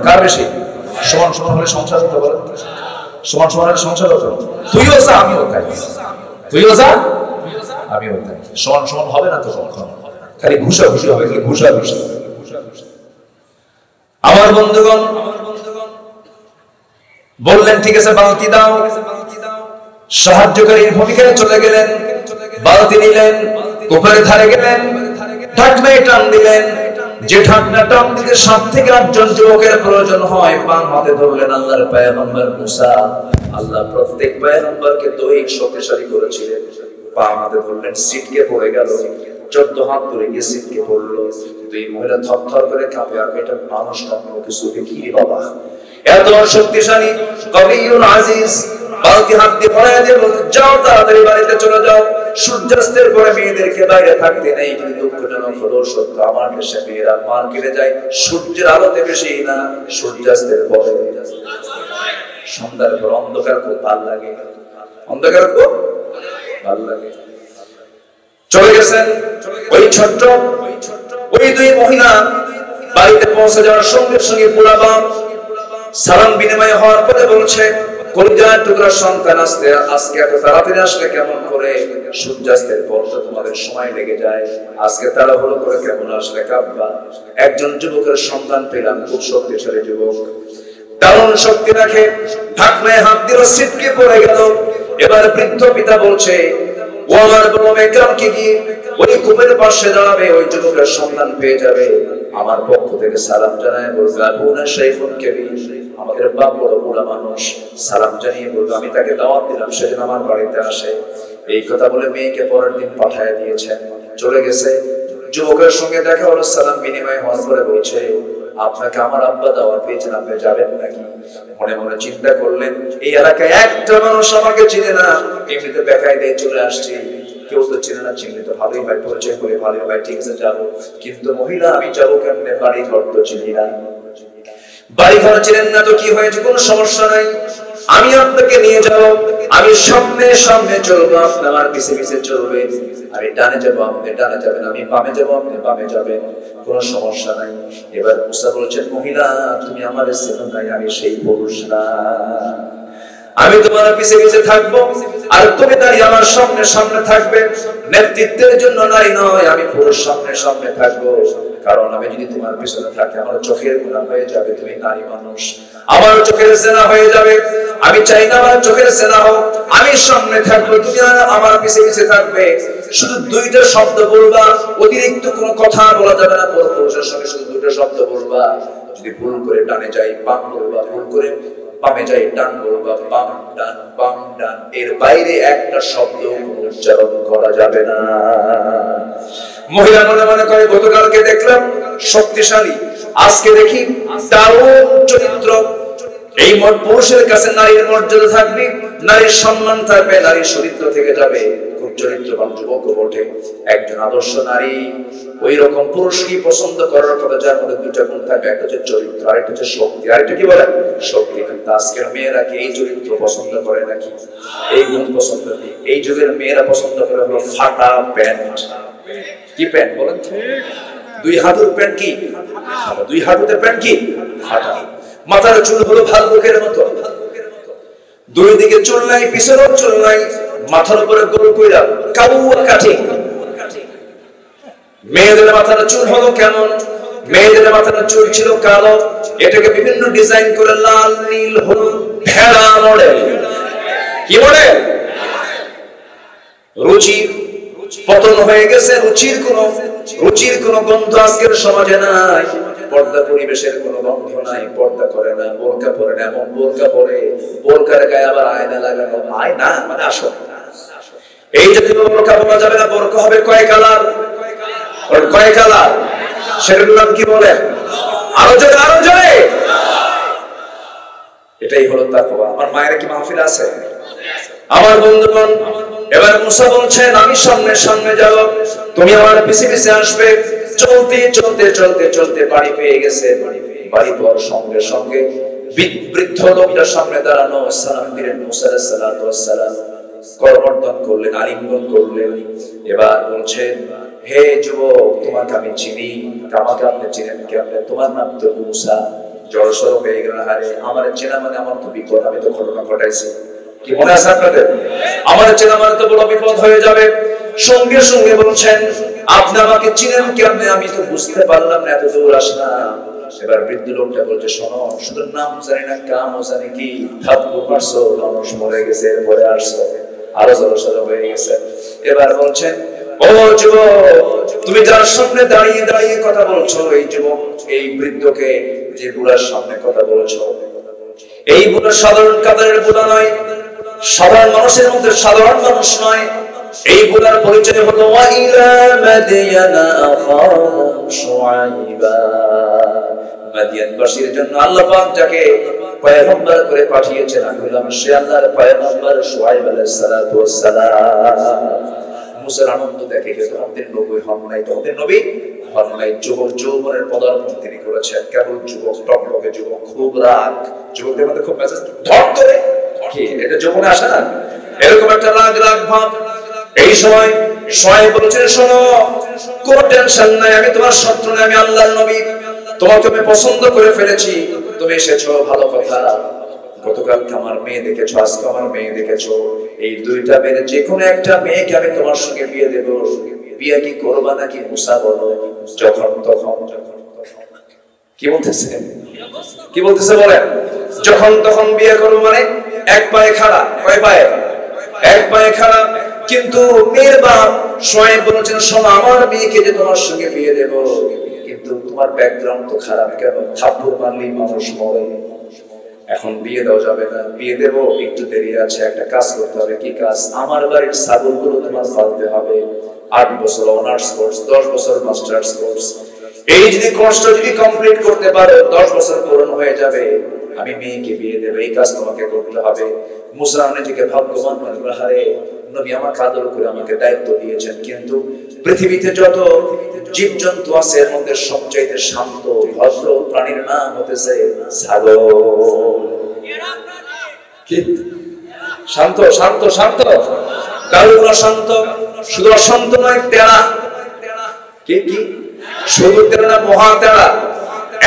কার বেশি? সমান হলে সংসার হতে বলে, সমান হলে সংসার হতো। তুইও যা আমিও তাই, তুইও যা আমিও তাই। সমান হবে না তো, খালি ঘুষাঘুষি হবে, খালি ঘুষাঘুষি। আমার বন্ধুগণ বললেন ঠিক আছে বালতি দাও। সাহায্যকারীর ভূমিকায় চলে গেলেন, বালতি নিলেন, কূপের ধারে গেলেন, ঢাকনায় টান দিলেন। যে ঢাকনা টান দিতে 7 থেকে 8 জন যুবকের প্রয়োজন হয়, বাম হাতে ধরলেন আল্লাহর পয়গম্বর মুসা। আল্লাহ প্রত্যেক পয়গম্বরকে দৈহিক শক্তিশালী করেছিলেন। বাম হাতে ধরলেন, সিটকে পড়ে গেল। 14 হাত ধরে গিয়ে সিটকে পড়লো। দুই মহিলা থরথর করে কাঁপে, আর এটা মানুষ কখনো কিছু কি বাবা, এত শক্তিশালী কবিউল আজিজ। বালতি হাত দিয়ে পড়ায় দিয়ে বলতে, যাও তাড়াতাড়ি বাড়িতে চলে যাও, সূর্যাস্তের পরে মেয়েদেরকে বাইরে থাকতে নেই। কিন্তু দুঃখজনক হলো সত্য, আমার দেশে মেয়েরা মার্কেটে যায় সূর্যের আলোতে বেশি না, সূর্যাস্তের পরে। সন্ধ্যার পর অন্ধকার খুব ভালো লাগে, অন্ধকার খুব ভালো লাগে। চলে গেছেন ওই দুই মহিলা। বাড়িতে পৌঁছে যাওয়ার সঙ্গে সঙ্গে পুরা বাপ সালাম বিনিময় হওয়ার পরে বলছে, কলিজার টুকরা সন্তান আজকে এত তাড়াতাড়ি আসলে কেমন করে? সূর্যাস্তের পর তো তোমাদের সময় লেগে যায়, আজকে তাড়াহুড়ো করে কেমন আসলে? কাব্বা, একজন যুবকের সন্তান পেলাম, খুব শক্তিশালী যুবক, দারুণ শক্তি রাখে। ঢাকনায় হাত দিল, ছিটকে পড়ে গেল। এবার বৃদ্ধ পিতা বলছে, ও আমার বড় মেয়েকে গিয়ে ওই কূপের পাশে দাঁড়াবে, ওই যুবকের সন্তান পেয়ে যাবে। আমার পক্ষ থেকে সালাম জানায় বলবে, আবুনা শাইখুন কাবীর, আমাদের বাপ বড় বুড়া মানুষ, সালাম জানিয়ে বলবে আমি তাকে দাওয়াত দিলাম, সেজন্য আমার বাড়িতে আসে। এই কথা বলে মেয়েকে পরের দিন পাঠায় দিয়েছেন, চলে গেছে। যুবকের সঙ্গে দেখা হলো, সালাম বিনিময় হওয়ার পরে বলছে, আপনাকে আমার আব্বা দাওয়াত দিয়েছেন, আপনি যাবেন নাকি? মনে মনে চিন্তা করলেন, এই এলাকায় একটা মানুষ আমাকে চিনে না, এমনিতে বেকায় দিয়ে চলে আসছি, কেউ তো চিনে না, চিনলে তো ভালোই হয়, পরিচয় করে ভালোই হয়, ঠিক আছে যাবো। কিন্তু মহিলা, আমি যাবো কেমনে? বাড়ি ঘর তো চিনি না। বাড়ি ঘর চিনেন না তো কি হয়েছে? কোনো সমস্যা নাই, আমি আপনাকে নিয়ে যাব। আমি সামনে সামনে চলবো, আপনি আমার পিছে পিছে চলবেন। আমি ডানে যাবো, আপনি ডানে যাবেন, আমি বামে যাবো, আপনি বামে যাবেন, কোনো সমস্যা নাই। এবার মুসা বলছেন, মহিলা তুমি আমার চেনো নাই, আমি সেই পুরুষ না, আমি তোমার পিছে পিছে থাকবো, আর তুমি দাঁড়িয়ে আমার সামনে সামনে থাকবে। নেতৃত্বের জন্য নারী নয়, আমি পুরুষ সামনে সামনে থাকবো, কারণ আমি যদি তোমার পিছনে থাকি আমার চোখের গুনাহ হয়ে যাবে, তুমি নারী মানুষ, আমার চোখের জেনা হয়ে যাবে। আমি চাই না আমার চোখের জেনা হোক, আমি সামনে থাকবো, তুমি আমার পিছে পিছে থাকবে। শুধু 2টা শব্দ বলবা, অতিরিক্ত কোনো কথা বলা যাবে না। পুরুষের সঙ্গে শুধু 2টা শব্দ বলবা। যদি ভুল করে ডানে যাই বাম বলবা, ভুল করে বামে যাই ডান বলবা, বাম ডান, এর বাইরে একটা শব্দ উচ্চারণ করা যাবে না। মহিলা মনে মনে করে, গতকালকে দেখলাম শক্তিশালী, আজকে দেখি দারুণ চরিত্র। এই পুরুষের কাছে নারীর মর্যাদা থাকবে, নারীর সম্মান থাকবে, নারীর চরিত্র থেকে যাবে। খুব চরিত্রবান যুবক ওঠে, একজন আদর্শ নারী ওই রকম পুরুষকে পছন্দ করার কথা, যার মধ্যে দুইটা গুণ থাকবে, একটা হচ্ছে চরিত্র, আরেকটা হচ্ছে শক্তি। আরেকটা কি বলে? শক্তি। কিন্তু আজকের মেয়েরা কি এই চরিত্র পছন্দ করে নাকি? এই গুণ পছন্দ করে? এই যুগের মেয়েরা পছন্দ করে হলো ফাটা প্যান্ট। কি প্যান্ট বলেন তো? দুই হাঁটুর প্যান্ট কি দুই হাঁটুতে প্যান্ট কি ফাটা। মাথার চুল হলো ভাল্লুকের মতো, দুই দিকে চুল নাই, পিছনেও চুল নাই, মাথার উপরে গোল কইরা কাবুয়া কাঠি। মেয়েদের মাথার চুল হলো কেমন? মেয়েদের মাথার চুল ছিল কালো, এটাকে বিভিন্ন ডিজাইন করে লাল, নীল, হলুদ, ভেড়া মডেল। কি মডেল? রুচি পতন হয়ে গেছে, রুচির কোন গন্ধ আজকের সমাজে নাই। পর্দা পরিবেশের কোন গন্ধ নাই, পর্দা করে না, বোরকা পরে না, এমন বোরকা পরে বোরকার গায়ে আবার আয়না লাগানো। আয়না মানে আসল। এই জাতীয় বোরকা বলা যাবে না, বোরকা হবে কয় কালার, কয় কালার, সেটার নাম কি বলে? আরো জোরে, আরো জোরে। এটাই হলো তাকওয়া। আমার মায়ের কি মাহফিল আছে? আমার বন্ধুগণ, এবার মুসা বলছেন আমি সামনে সামনে যাব, তুমি আমার পিছে পিছে আসবে। চলতে চলতে চলতে চলতে বাড়ি পেয়ে গেছে। বাড়ি পাওয়ার সঙ্গে সঙ্গে বৃদ্ধ লোকটার সামনে দাঁড়ানো, সালাম দিলেন মুসা আলাইহিস সালাতু ওয়াস সালাম, করমর্দন করলেন, আলিঙ্গন করলেন। এবার বলছেন, হে যুবক, তোমাকে আমি চিনি, আমাকে আপনি চিনেন কেমনে? তোমার নাম তো মুসা। জড়সড় হয়ে গেল, আরে আমার চেনা মানে আমার তো বিপদ, আমি তো ঘটনা ঘটাইছি। কি মনে আছে আপনাদের? আমার চেনা মানে তো বড় বিপদ হয়ে যাবে। সঙ্গে সঙ্গে বলছেন, আপনি আমাকে চিনেন কেমনে? আমি তো বুঝতে পারলাম না, এত দূর আসলাম। এবার বৃদ্ধ লোকটা বলছে, শোনো, শুধু নাম জানি না, কামও জানি কি, থাপ্পড় মারছো, মানুষ মরে গেছে, এরপরে আসছো, আরো জড়সড় হয়ে গেছে। এবার বলছেন, ও যুবক, তুমি যার সামনে দাঁড়িয়ে দাঁড়িয়ে কথা বলছো, এই যুবক, এই বৃদ্ধকে, যে বুড়ার সামনে কথা বলছো, এই বুড়া সাধারণ কাতারের বুড়া নয়, সাধারণ মানুষের মধ্যে সাধারণ মানুষ নয়। এই বুড়ার পরিচয় হলো ওয়াইলা মাদিয়ানা আখাহুম শুআইবা। মাদিয়ানবাসীর জন্য আল্লাহ পাক যাকে পয়গম্বর করে পাঠিয়েছেন, আমি হলাম সে আল্লাহর পয়গম্বর শুআইব আলাইহিস সালাতু ওয়াস সালাম। মুসার আনন্দ দেখে যে তোমাদের নবী হন নাই, তোমাদের নবী হন নাই। যুবক যৌবনের পদার্পণ তিনি করেছেন। কেবল যুবক, টকটকে যুবক, খুব রাগ, যুবকদের মধ্যে খুব মেজাজ ধর করে কি, এটা যৌবনে আসে না, এরকম একটা রাগ রাগ ভাব। এই সময় শুআইব বলছেন, শোনো, কোনো টেনশন নাই, আমি তোমার শত্রু নই, আমি আল্লাহর নবী, তোমাকে আমি পছন্দ করে ফেলেছি, তুমি এসেছো, ভালো কথা। গতকালকে আমার মেয়ে দেখেছো, আজকে আমার মেয়ে দেখেছো, এই দুইটা মেয়ের যে কোনো একটা মেয়েকে আমি তোমার সঙ্গে বিয়ে দেবো। বিয়ে কি করবা নাকি? মুসা বলো, যখন তখন। কি বলতেছে? কি বলতেছে বলেন? যখন তখন বিয়ে করবো মানে এক পায়ে খাড়া। কয় পায়ে? এক পায়ে খাড়া। কিন্তু মেয়ের বাপ শুআইব বলেছেন, শোনো, আমার মেয়েকে যে তোমার সঙ্গে বিয়ে দেব, কিন্তু তোমার ব্যাকগ্রাউন্ড তো খারাপ, কেন? থাপ্পড় মারলেই মানুষ মরে, এখন বিয়ে দেওয়া যাবে না। বিয়ে দেব, একটু দেরি আছে, একটা কাজ করতে হবে। কি কাজ? আমার বাড়ির ছাগলগুলো তোমার পালতে হবে। 8 বছর অনার্স কোর্স, 10 বছর মাস্টার্স কোর্স, এই যদি কোর্সটা যদি কমপ্লিট করতে পারো, 10 বছর পূরণ হয়ে যাবে, আমি মেয়েকে বিয়ে দেব, এই কাজ তোমাকে করতে হবে। মুসা নিজেকে ভাগ্যবান মনে করে, হারে নবী আমাকে আদর করে আমাকে দায়িত্ব দিয়েছেন, কিন্তু পৃথিবীতে যত জীবজন্তু আছে এর মধ্যে সবচাইতে শান্ত ভদ্র প্রাণীর নাম হতেছে ছাগল। শান্ত শান্ত শান্ত, দারুণ শান্ত। শুধু অশান্ত নয়, তেরা। কি কি? শুধু তেরা না, মহা তেরা।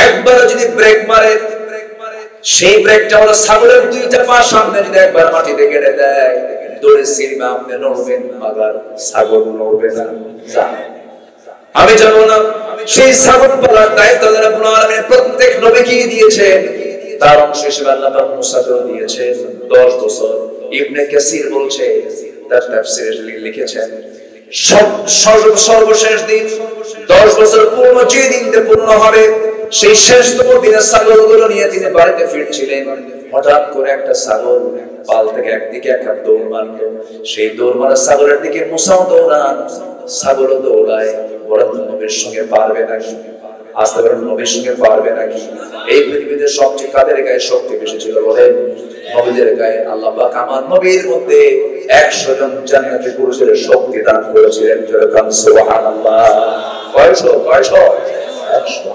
একবার যদি ব্রেক মারে, সেই ব্রেকটা হলো ছাগলের দুইটা পা সামনে যদি একবার মাটিতে গেড়ে দেয়, দৌড়ে সিনেমা আপনি নড়বেন, মাগার ছাগল নড়বে না। আমি জানো না, সেই ছাগল পালার দায়িত্ব রব্বুল আলামিন প্রত্যেক নবীকে দিয়েছেন, তার অংশ হিসেবে আল্লাহ পাক মুসাকে দিয়েছেন 10 বছর। ইবনে কাসির বলছে, তার তাফসীরে লিখেছেন, সর্বশেষ দিন 10 বছর পূর্ণ যে দিনতে পূর্ণ হবে, সেই শেষতম দিনে ছাগলগুলো নিয়ে তিনি বাড়িতে ফিরছিলেন। হঠাৎ করে একটা ছাগল পাল থেকে একদিকে একটা দৌড় মারল। সেই দৌড় মারা ছাগলের দিকে মুসাও দৌড়ান, ছাগলও দৌড়ায়। বড় নবীর সঙ্গে পারবে নাকি? আসতে পারেন নবীর সঙ্গে পারবে নাকি? এই পৃথিবীতে সবচেয়ে কাদের গায়ে শক্তি বেশি ছিল বলেন? নবীদের গায়ে। আল্লাহ পাক আমার নবীর মধ্যে 100 জন জান্নাতে পুরুষের শক্তি দান করেছিলেন। যেরকম সুবহানাল্লাহ। কয়শো? 100।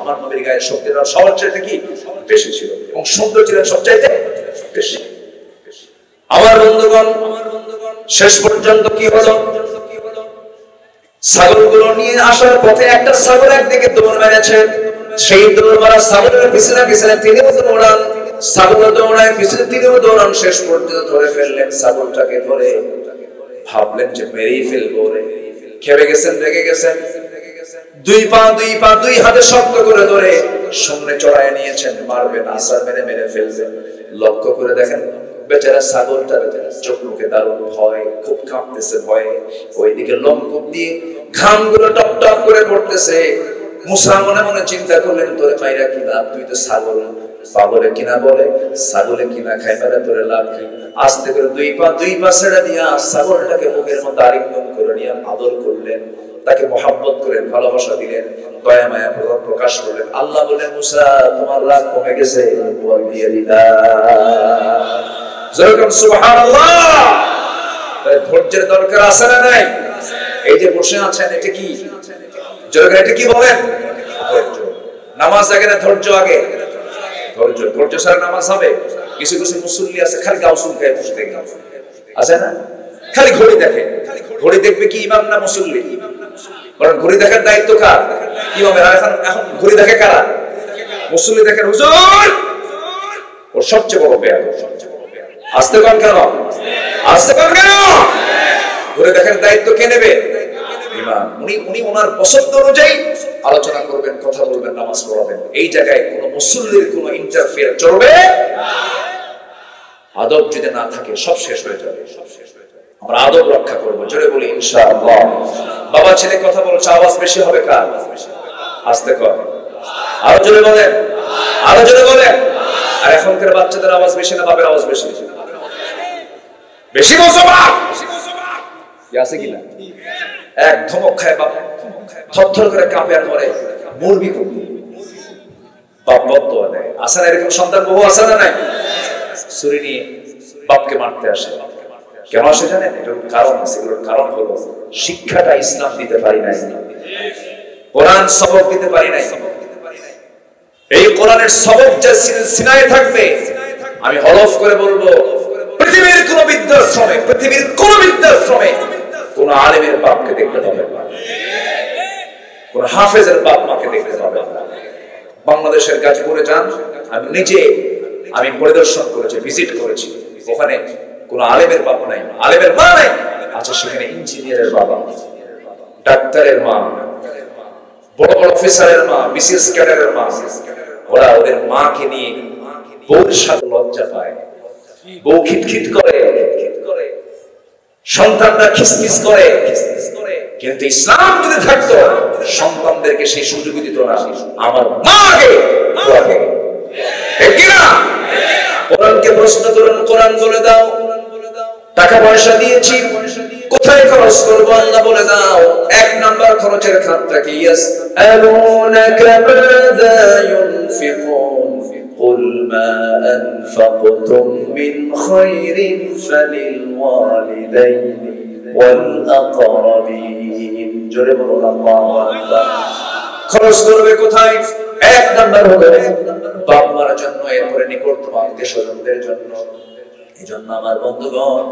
আমার নবীর গায়ে শক্তিটা সবচেয়ে কি বেশি ছিল এবং সুন্দর ছিলেন সবচাইতে বেশি। আমার বন্ধুগণ, শেষ পর্যন্ত কি হলো? ছাগলগুলো নিয়ে আসার পথে একটা ছাগল একদিকে দৌড় মেরেছে। সেই দৌড় মারা ছাগলের পিছনে পিছনে তিনিও দৌড়ান, ছাগল দৌড়ায় পিছনে তিনিও দৌড়ান। শেষ পর্যন্ত ধরে ফেললেন ছাগলটাকে। ধরে ভাবলেন যে মেরেই ফেলবো। খেপে গেছেন, রেগে গেছেন। দুই হাতে শক্ত করে ধরে সামনে চড়ায় নিয়েছেন। মারবেন, আছাড় মেরে মেরে ফেলবেন। লক্ষ্য করে দেখেন বেচারা ছাগলটা চোখ মুখে দারুণ ভয়, খুব কাঁপতেছে ভয়ে। ওইদিকে লোমকূপ দিয়ে ঘামগুলো টপ টপ করে পড়তেছে। মুসা মনে মনে চিন্তা করলেন, তোরে মাইরা কি লাভ? তুই তো ছাগল। পাগলে কিনা বলে ছাগলে কিনা খাই মেরে তোরে লাভ কি? আস্তে করে দুই পা ছেড়ে দিয়া ছাগলটাকে মুখের মধ্যে আলিঙ্গন করে নিয়ে আদর করলেন, তাকে মহব্বত করেন, ভালোবাসা দিলেন, দয়া মায়া প্রকাশ করলেন। আল্লাহ বললেন, মুসা তোমার রাগ কমে গেছে, বল দিয়ে দিলাম। যেরকম সুবহানাল্লাহ। ধৈর্যের দরকার আছে না নাই? এই যে বসে আছেন, এটা কি? যেরকম এটা কি বলেন? ধৈর্য। নামাজ আগে না ধৈর্য আগে? ধৈর্য। ধৈর্য ছাড়া নামাজ হবে? কিছু কিছু মুসল্লি আছে খালি গাউসুল খায় বসে থাকে, আছে না? খালি ঘড়ি দেখে। ঘড়ি দেখবে কি ইমাম না মুসল্লি? কারণ ঘড়ি দেখার দায়িত্ব কার? ইমামের। এখন ঘড়ি দেখে কারা? মুসল্লি দেখেন হুজুর ও সবচেয়ে বড় বেয়াদব। আসতে পারেন কেন? আসতে পারেন কেন? ঘুরে দেখার দায়িত্ব কে নেবে? ইমাম। উনি ওনার পছন্দ অনুযায়ী আলোচনা করবেন, কথা বলবেন, নামাজ পড়াবেন। এই জায়গায় কোন মুসল্লির কোন ইন্টারফেয়ার চলবে? আদব যদি না থাকে সব শেষ হয়ে যাবে। আমরা আদব রক্ষা করবো। জোরে বলি ইনশাআল্লাহ। বাবা ছেলে কথা বলছে, আওয়াজ বেশি হবে কার? আস্তে কর। আরো জোরে বলেন, আরো জোরে বলেন। আর এখনকার বাচ্চাদের আওয়াজ বেশি না বাবার আওয়াজ বেশি? বেশি বলছো বাপ? আছে কিনা? এক ধমক খায় বাপ, থরথর করে কাঁপে আর মরে মুরগি করবে। বাপ বদদোয়া দেয়। আসে না এরকম সন্তান বহু? আছে না নাই? ছুরি নিয়ে বাপকে মারতে আসে। কেন আসে জানেন? এটার কারণ আছে। এগুলোর কারণ হলো শিক্ষাটা ইসলাম দিতে পারি নাই, কোরআন সবক দিতে পারি নাই। এই কোরআনের সবক যে সিনায় থাকবে, আমি হলফ করে বলবো পৃথিবীর কোন বৃদ্ধাশ্রমে কোন আলেমের বাপকে দেখতে পাবেন না, কোন হাফেজের বাপ মাকে দেখতে পাবেন না। বাংলাদেশের গাজীপুরে যান, আমি পরিদর্শন করেছি, ভিজিট করেছি। ওখানে কোন আলেমের বাপ নাই, আলেমের মা নাই। আচ্ছা, সেখানে ইঞ্জিনিয়ারের বাবা, ডাক্তারের মা, বড় বড় অফিসারের মা, বিসিএস ক্যাডারের মা, ওরা ওদের মাকে নিয়ে বউর সাথে লজ্জা পায়। বউ খিটখিট করে, সন্তানরা খিসখিস করে। কিন্তু ইসলাম যদি থাকতো সন্তানদেরকে সেই সুযোগ দিত না। আমার মা আগে, ঠিক কিনা? কোরআনকে প্রশ্ন করুন, কোরআন বলে দাও। টাকা পয়সা দিয়েছি, কোথায় খরচ করবো আল্লাহ বলে দাও। এক নাম্বার খরচের খাতটা কি? ইয়াসআলুনাকা মাযা ইউনফিকুন কুল মা আনফাকতুম মিন খায়রিন ফালিল ওয়ালিদাইনি ওয়াল আকরাবিন। জোরে বলুন আল্লাহু আকবার। খরচ করবে কোথায়? এক নাম্বার হলো বাপ মার জন্য, এরপরে নিকটতম আত্মীয় স্বজনদের জন্য। এই জন্য আমার বন্ধুগণ,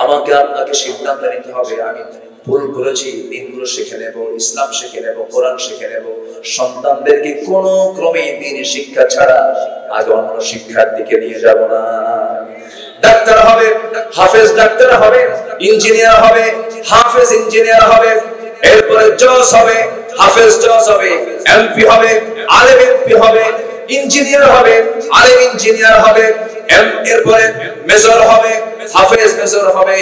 আমাকে আপনাকে সিদ্ধান্ত নিতে হবে। আমি ভুল করেছি, দিনগুলো শিখে নেব, ইসলাম শিখে নেব, কোরআন শিখে নেব। সন্তানদেরকে কোন ক্রমে দিনের শিক্ষা ছাড়া আগে অন্য শিক্ষার দিকে নিয়ে যাব না। ডাক্তার হবে, হাফেজ ডাক্তার হবে, ইঞ্জিনিয়ার হবে, হাফেজ ইঞ্জিনিয়ার হবে, এরপরে জজ হবে, হাফেজ জজ হবে, এমপি হবে, আলেম এমপি হবে, ইঞ্জিনিয়ার হবে, আলেম ইঞ্জিনিয়ার হবে, এরপরে মেজর হবে, হাফেজ মেজর হবে,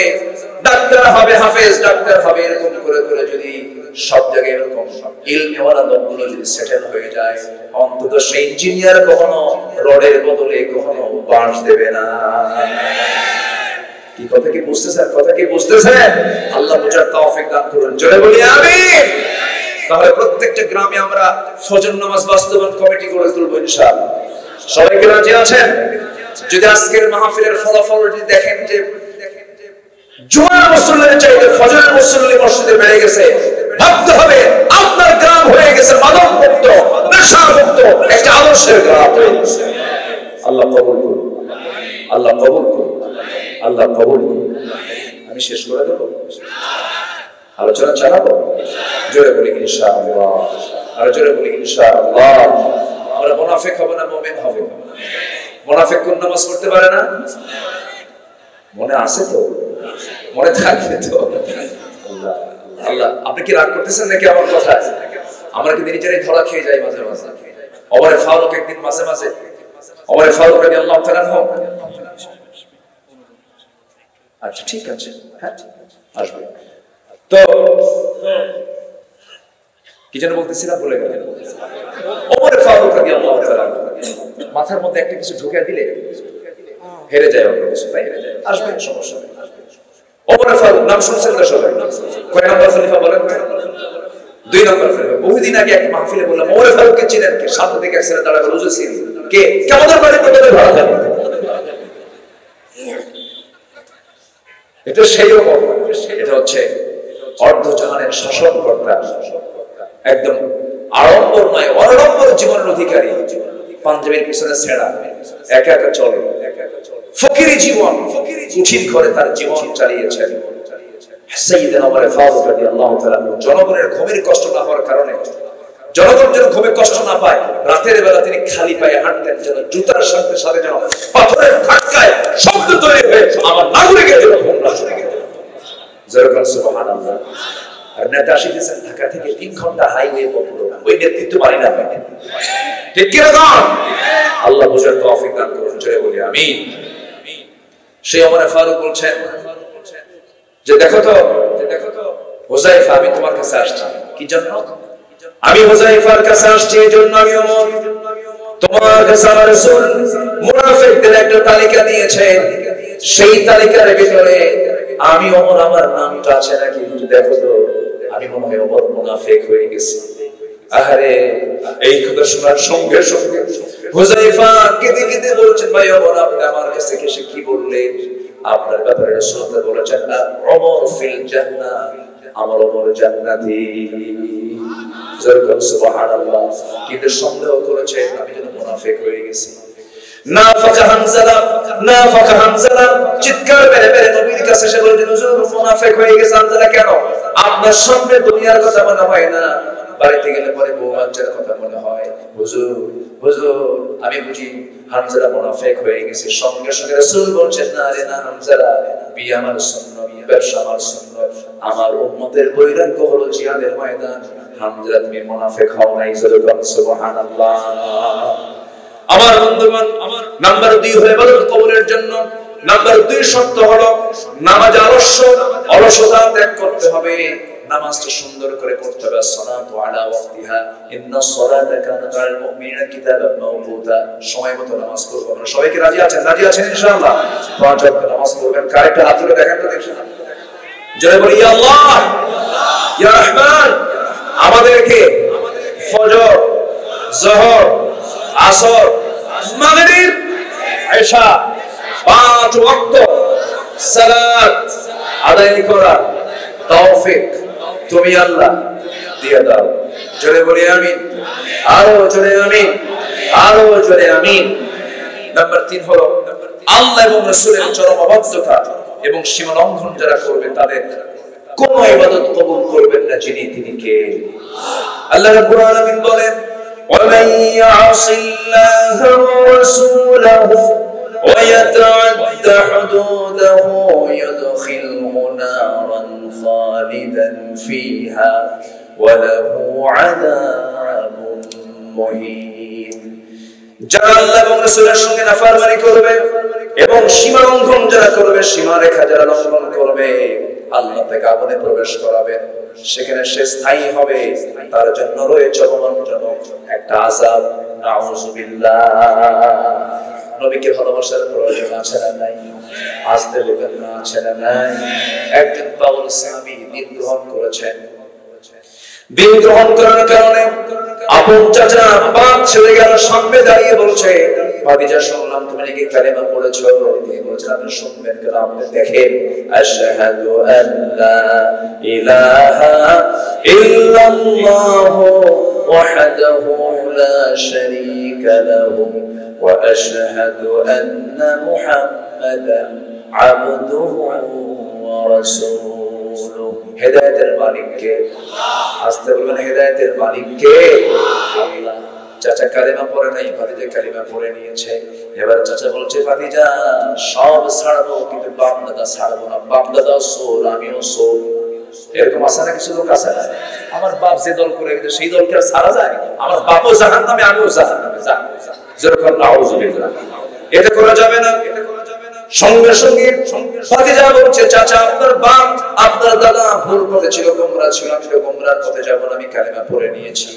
ডাক্তার হবে, হাফেজ ডাক্তার হবে। এরকম করে করে যদি সব জায়গায় এরকম ইলমেওয়ালা লোকগুলো যদি সেটেল হয়ে যায়, অন্তত সেই ইঞ্জিনিয়ার কখনো রডের বদলে কখনো বাঁশ দেবে না। কি কথা কি বুঝতেছেন? কথা কি বুঝতেছেন? আল্লাহ বুঝার তৌফিক দান করুন। জোরে বলি আমিন। তাহলে প্রত্যেকটা গ্রামে আমরা ফজর নামাজ বাস্তবায়ন কমিটি গড়ে তুলবো ইনশাআল্লাহ। সবাই কি রাজি আছেন? যদি আজকের মাহফিলের ফলাফল যদি দেখেন যে জুমার মুসল্লির চাইতে ফজরের মুসল্লি মসজিদে বেড়ে গেছে, ভাবতে হবে আপনার গ্রাম হয়ে গেছে মাদক মুক্ত, নেশা মুক্ত একটা আদর্শের গ্রাম। আল্লাহ কবুল করুন, আল্লাহ কবুল করুন, আল্লাহ কবুল করুন। আমি শেষ করে দেব, আলোচনা চালাবো। জোরে বলি ইনশাআল্লাহ, আর জোরে বলি ইনশাআল্লাহ। আমরা মুনাফিক হব না মুমিন হব? মুনাফিক কোন নামাজ পড়তে পারে না? মনে আছে তো, মনে থাকবে তো। আল্লাহ আল্লাহ, আপনি কি রাগ করতেছেন নাকি আমার কথা? আমরা কি নিজেরাই ধরা খেয়ে যাই মাঝে মাঝে? ওমর ফারুক একদিন মাঝে মাঝে, ওমর ফারুক রাদিয়াল্লাহু তাআলা আনহু, আচ্ছা ঠিক আছে, হ্যাঁ আসবে তো, কি যেন বলতেছিলাম বলে গেলেন। ওমর ফারুক রাদিয়াল্লাহু তাআলা মাথার মধ্যে একটা কিছু ঢুকিয়ে দিলে হেরে যায়, অন্য কিছু তাই আসবে, সমস্যা নেই। ওমর ফারুক নাম শুনছেন না সবাই? কয় নম্বর খলিফা বলেন? 2 নম্বর খলিফা। বহুদিন আগে এক মাহফিলে বললাম ওমর ফারুককে চিনেন কে? সামনে থেকে এক ছেলে দাঁড়া বলে হুজুর চিনি। কে? কেমন বাড়ি পর্যন্ত ধরা যাবে। এটা সেই রকম, এটা হচ্ছে অর্ধজাহানের শাসনকর্তা, একদম আড়ম্বর নয় অনড়ম্বর জীবনের অধিকারী, পাঞ্জাবের পিছনে ছেঁড়া, একা একা চলে, ফকিরি জীবন, কঠিন করে তার জীবন চালিয়েছেন। সাইয়েদনা ওমর ফারুক রাদিয়াল্লাহু তাআলা জনগণের ঘুমের কষ্ট না হওয়ার কারণে, জনগণ যেন ঘুমে কষ্ট না পায়, রাতের বেলা তিনি খালি পায়ে হাঁটতেন, যেন জুতার সাথে সাথে যেন পাথরের ধাক্কায় শব্দ তৈরি হয়ে আমার নাগরিকের জন্য ঘুম নষ্ট হয়ে গেল। যেরকম সুবহানাল্লাহ। আর নেতা আসিতেছেন ঢাকা থেকে 3 ঘন্টা হাইওয়ে পথ, ওই নেতৃত্ব পারি না ভাই, ঠিক কি না? আল্লাহ বুঝার তৌফিক দান করুন, জোরে বলি আমিন। সেই ওমর ফারুক বলছেন যে দেখো তো হুযায়ফা, আমি তোমার কাছে আসছি কি জন্য? আমি হুযায়ফার কাছে আসছি এই জন্য, আমি ওমর তোমার কাছে আমার রাসূল মুনাফিকদের একটা তালিকা দিয়েছেন, সেই তালিকার ভিতরে আমি ওমর আমার নামটা আছে নাকি একটু দেখো তো, আমি মনে হয় ওমর মুনাফিক হয়ে গেছি। আহারে, এই কথা শোনার সঙ্গে সঙ্গে হুযায়ফা কেঁদে কেঁদে বলছেন, ভাই ওমর আপনি আমার কাছে এসে কি বললেন? আপনার ব্যাপারে রাসূল বলেছেন না ওমর ফিল জান্নাহ, আমার ওমর জান্নাতি। যেরকম সুবহানাল্লাহ। কিন্তু সন্দেহ করেছে আমি যেন মুনাফিক হয়ে গেছি। নাফাকা হামজালা চিৎকার মেরে মেরে নবীর কাছে এসে বললেন, হুজুর মুনাফিক হয়ে গেছে হামজালা কেন? আপনার সামনে দুনিয়ার কথা মনে হয় না, বাড়িতে গেলে পরে বউ বাচ্চার কথা মনে হয়। হুজুর হুজুর আমি বুঝি হামজালা মুনাফিক হয়ে গেছে। সঙ্গে সঙ্গে রাসূল বলছেন, না রে না হামজালা, বিয়ে আমার সুন্নাত, ব্যবসা আমার সুন্নাত, আমার উম্মতের বৈরাগ্য হলো জিহাদের ময়দান। হামজালা তুমি মুনাফিক হও নাই। সুবহানাল্লাহ। আমার বন্ধুগণ, নাম্বার 2 হয়ে ইবাদত কবুলের জন্য নাম্বার 2 শর্ত হলো নামাজ অলসতা ত্যাগ করতে হবে, নামাজটা সুন্দর করে পড়তে হবে। সালাতু আলা ওয়াক্তিহা, ইন্নাস সালাতা কানাত আলাল মুমিনিনা কিতাবান মাওকুতা। সময় মতো নামাজ পড়ব। আমরা সবাই কি রাজি আছেন? রাজি আছেন ইনশাআল্লাহ? 5 ওয়াক্ত নামাজ পড়বেন। কারেক্ট হাত তুলে দেখেন তো দেখি। জোরে বলি ইয়া আল্লাহ, ইয়া রহমান। আমাদেরকে ফজর, যোহর, আসর, মাগরিব, ইশা 5 ওয়াক্ত সালাত আদায় করার তৌফিক তুমি আল্লাহ দিয়ে দাও। জোরে বলি আমিন, আরো জোরে আমিন, আরো জোরে আমিন। নাম্বার 3 হলো আল্লাহ এবং রাসূলের চরম অবাধ্যতা এবং সীমা লঙ্ঘন যারা করবে তাদের কোন ইবাদত কবুল করবেন না যিনি তিনি কে? আল্লাহ রাব্বুল আলামিন বলেন, ومن يعص الله ورسوله ويتعد حدوده يدخله نارا خالدا فيها وله عذاب مهين। যারা আল্লাহ এবং রাসূলের সঙ্গে নাফরমানি করবে এবং সীমা লঙ্ঘন যারা করবে, সীমা রেখা যারা লঙ্ঘন করবে, আল্লাহ তাকে আগুনে প্রবেশ করাবেন, সেখানে সে স্থায়ী হবে, তার জন্য রয়েছে অপমানজনক একটা আযাব। নাউযুবিল্লাহ। নবীকে ভালোবাসার প্রয়োজন আছে না নাই? আসতে বলবেন না, আছে না নাই? একজন পাগল সাহাবী দিন গ্রহণ করেছেন, দিন গ্রহণ করার কারণে আপন চাচা বাপ ছেড়ে গেল, সামনে দাঁড়িয়ে বলছে, ভাতিজা শুনলাম তুমি নাকি কালেমা পড়েছো। তিনি বলছেন আপনি শুনবেন কেন, আপনি দেখেন, আশহাদু আল্লা ইলাহা ইল্লাল্লাহু ওয়াহদাহু লা শারীকা লাহু ওয়া আশহাদু আন্না মুহাম্মাদান আবদুহু ওয়া রাসূলুহু। হেদায়েতের মালিক কে? আস্তে বলবেন, হেদায়েতের মালিক কে? আল্লাহ। চাচা কালিমা পড়ে নাই, ভাতিজা কালিমা পড়ে নিয়েছে। এবার চাচা বলছে, ভাতিজা সব ছাড়বো কিন্তু বাপ দাদা ছাড়বো না। বাপ দাদা সোল, আমিও সোল। এরকম আছে না কিছু লোক? আছে না? আমার বাপ যে দল করে গেছে সেই দলকে আর ছাড়া যায়? আমার বাপও জাহান্নামে, আমিও জাহান্নামে। যেরকম নাউযুবিল্লাহ, এটা করা যাবে না। সঙ্গে সঙ্গে ভাতিজা বলছে, চাচা আপনার বাপ আপনার দাদা ভুল করেছিল, গোমরা ছিল, আমি তো গোমরার পথে যাব না, আমি কালেমা পড়ে নিয়েছি।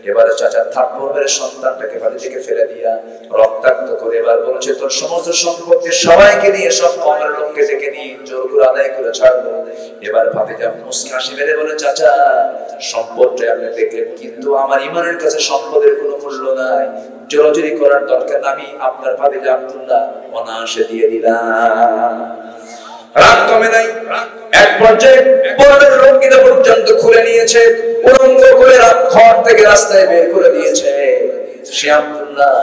এবারে চাচা থাপ্পড় মেরে সন্তানটাকে ভাতিজাকে ফেলে দিয়া রক্তাক্ত করে এবার বলছে, তোর সমস্ত সম্পত্তি সবাইকে নিয়ে, সব কমের লোককে ডেকে নিয়ে জোর করে আদায় করে ছাড়বো। এবার ভাতিজা মুস্কি হাসি মেরে বলে, চাচা সম্পদটা আপনি দেখলেন, কিন্তু আমার ইমানের কাছে সম্পদের কোনো মূল্য নাই। জোরাজুরি করার দরকার না, আমি আপনার ভাতিজা আব্দুল্লাহ অনায়াসে দিয়ে দিলাম। রাগ কমে নাই। এক পর্যায়ে পরের রঙ্গিতা পর্যন্ত খুলে নিয়েছে, উলঙ্গ করে ঘর থেকে রাস্তায় বের করে দিয়েছে। সে আব্দুল্লাহ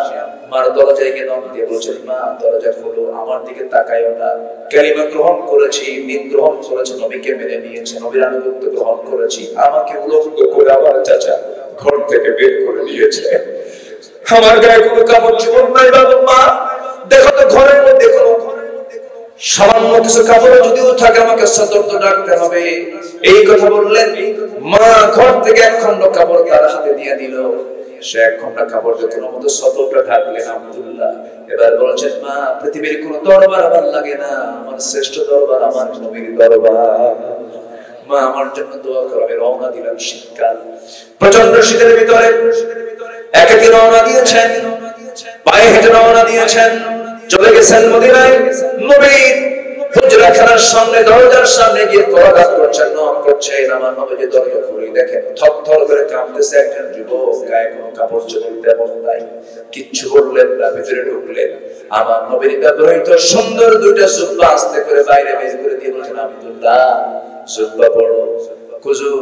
মার দরজায় গিয়ে নক দিয়ে বলছেন, মা দরজা খোলো, আমার দিকে তাকায়ও না। কালিমা গ্রহণ করেছি, দিন গ্রহণ করেছি, নবীকে মেনে নিয়েছে, নবীর আনুগত্য গ্রহণ করেছি, আমাকে উলঙ্গ করে আমার চাচা ঘর থেকে বের করে দিয়েছে। আমার গায়ে কোনো কাপড় চোপড় নাই। বাবা মা দেখো তো ঘরের মধ্যে কোনো সামান্য কিছু কাপড় যদিও থাকে আমাকে সতর্ক রাখতে হবে। এই কথা বললেন, মা ঘর থেকে এক খন্ড কাপড় তার হাতে দিয়ে দিল। সে এক খন্ড কাপড় কোনো মতো সতর্ক ঢাকলেন আব্দুল্লাহ। এবার বলছেন, মা পৃথিবীর কোন দরবার আমার লাগে না, আমার শ্রেষ্ঠ দরবার আমার নবীর দরবার। মা আমার জন্য দোয়া করো। আমি রওনা দিলাম। শীতকাল, প্রচন্ড শীতের ভিতরে একাকী রওনা দিয়েছেন, পায়ে হেঁটে রওনা দিয়েছেন, চলে গেছেন মদিনায়। নবীর হুজরাখানার সামনে, দরজার সামনে গিয়ে করাঘাত করছেন, নক করছেন। আমার নবী দরজা খুলে দেখেন থরথর করে কাঁপতেছে একজন যুবক, গায়ে কোনো কাপড় চোপড় তেমন নাই। কিচ্ছু বললেন না, ভিতরে ঢুকলেন। আমার নবীর ব্যবহৃত সুন্দর দুইটা জুব্বা আস্তে করে বাইরে বের করে দিয়ে বলছেন, আব্দুল্লাহ জুব্বা পড়ো। হুজুর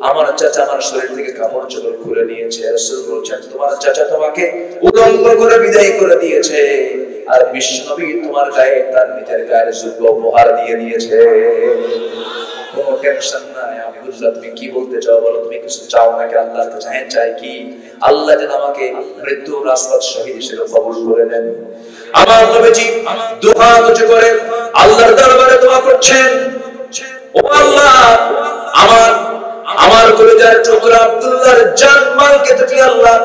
আমার চাচা আমার শরীর থেকে কাপড় চোপড় খুলে নিয়েছে। রাসূল বলছেন, তোমার চাচা তোমাকে উলঙ্গ করে বিদায় করে দিয়েছে, আর বিশ্বনবী তোমার গায়ে তার নিজের গায়ের জুব্বা উপহার দিয়ে দিয়েছে। কোনো টেনশন নাই। আব্দুল্লাহ তুমি কি বলতে চাও বলো, তুমি কিছু চাও নাকি আল্লাহর কাছে? হ্যাঁ চাই। কি? আল্লাহ যেন আমাকে মৃত্যুর রাস্তার শহীদ হিসেবে কবুল করে নেন। আমার নবীজি দুই হাত উঁচু করে আল্লাহর দরবারে দোয়া করছেন, ও আল্লাহ আমার কলিজার টুকরা আব্দুল্লাহর জান মালকে তুমি আল্লাহ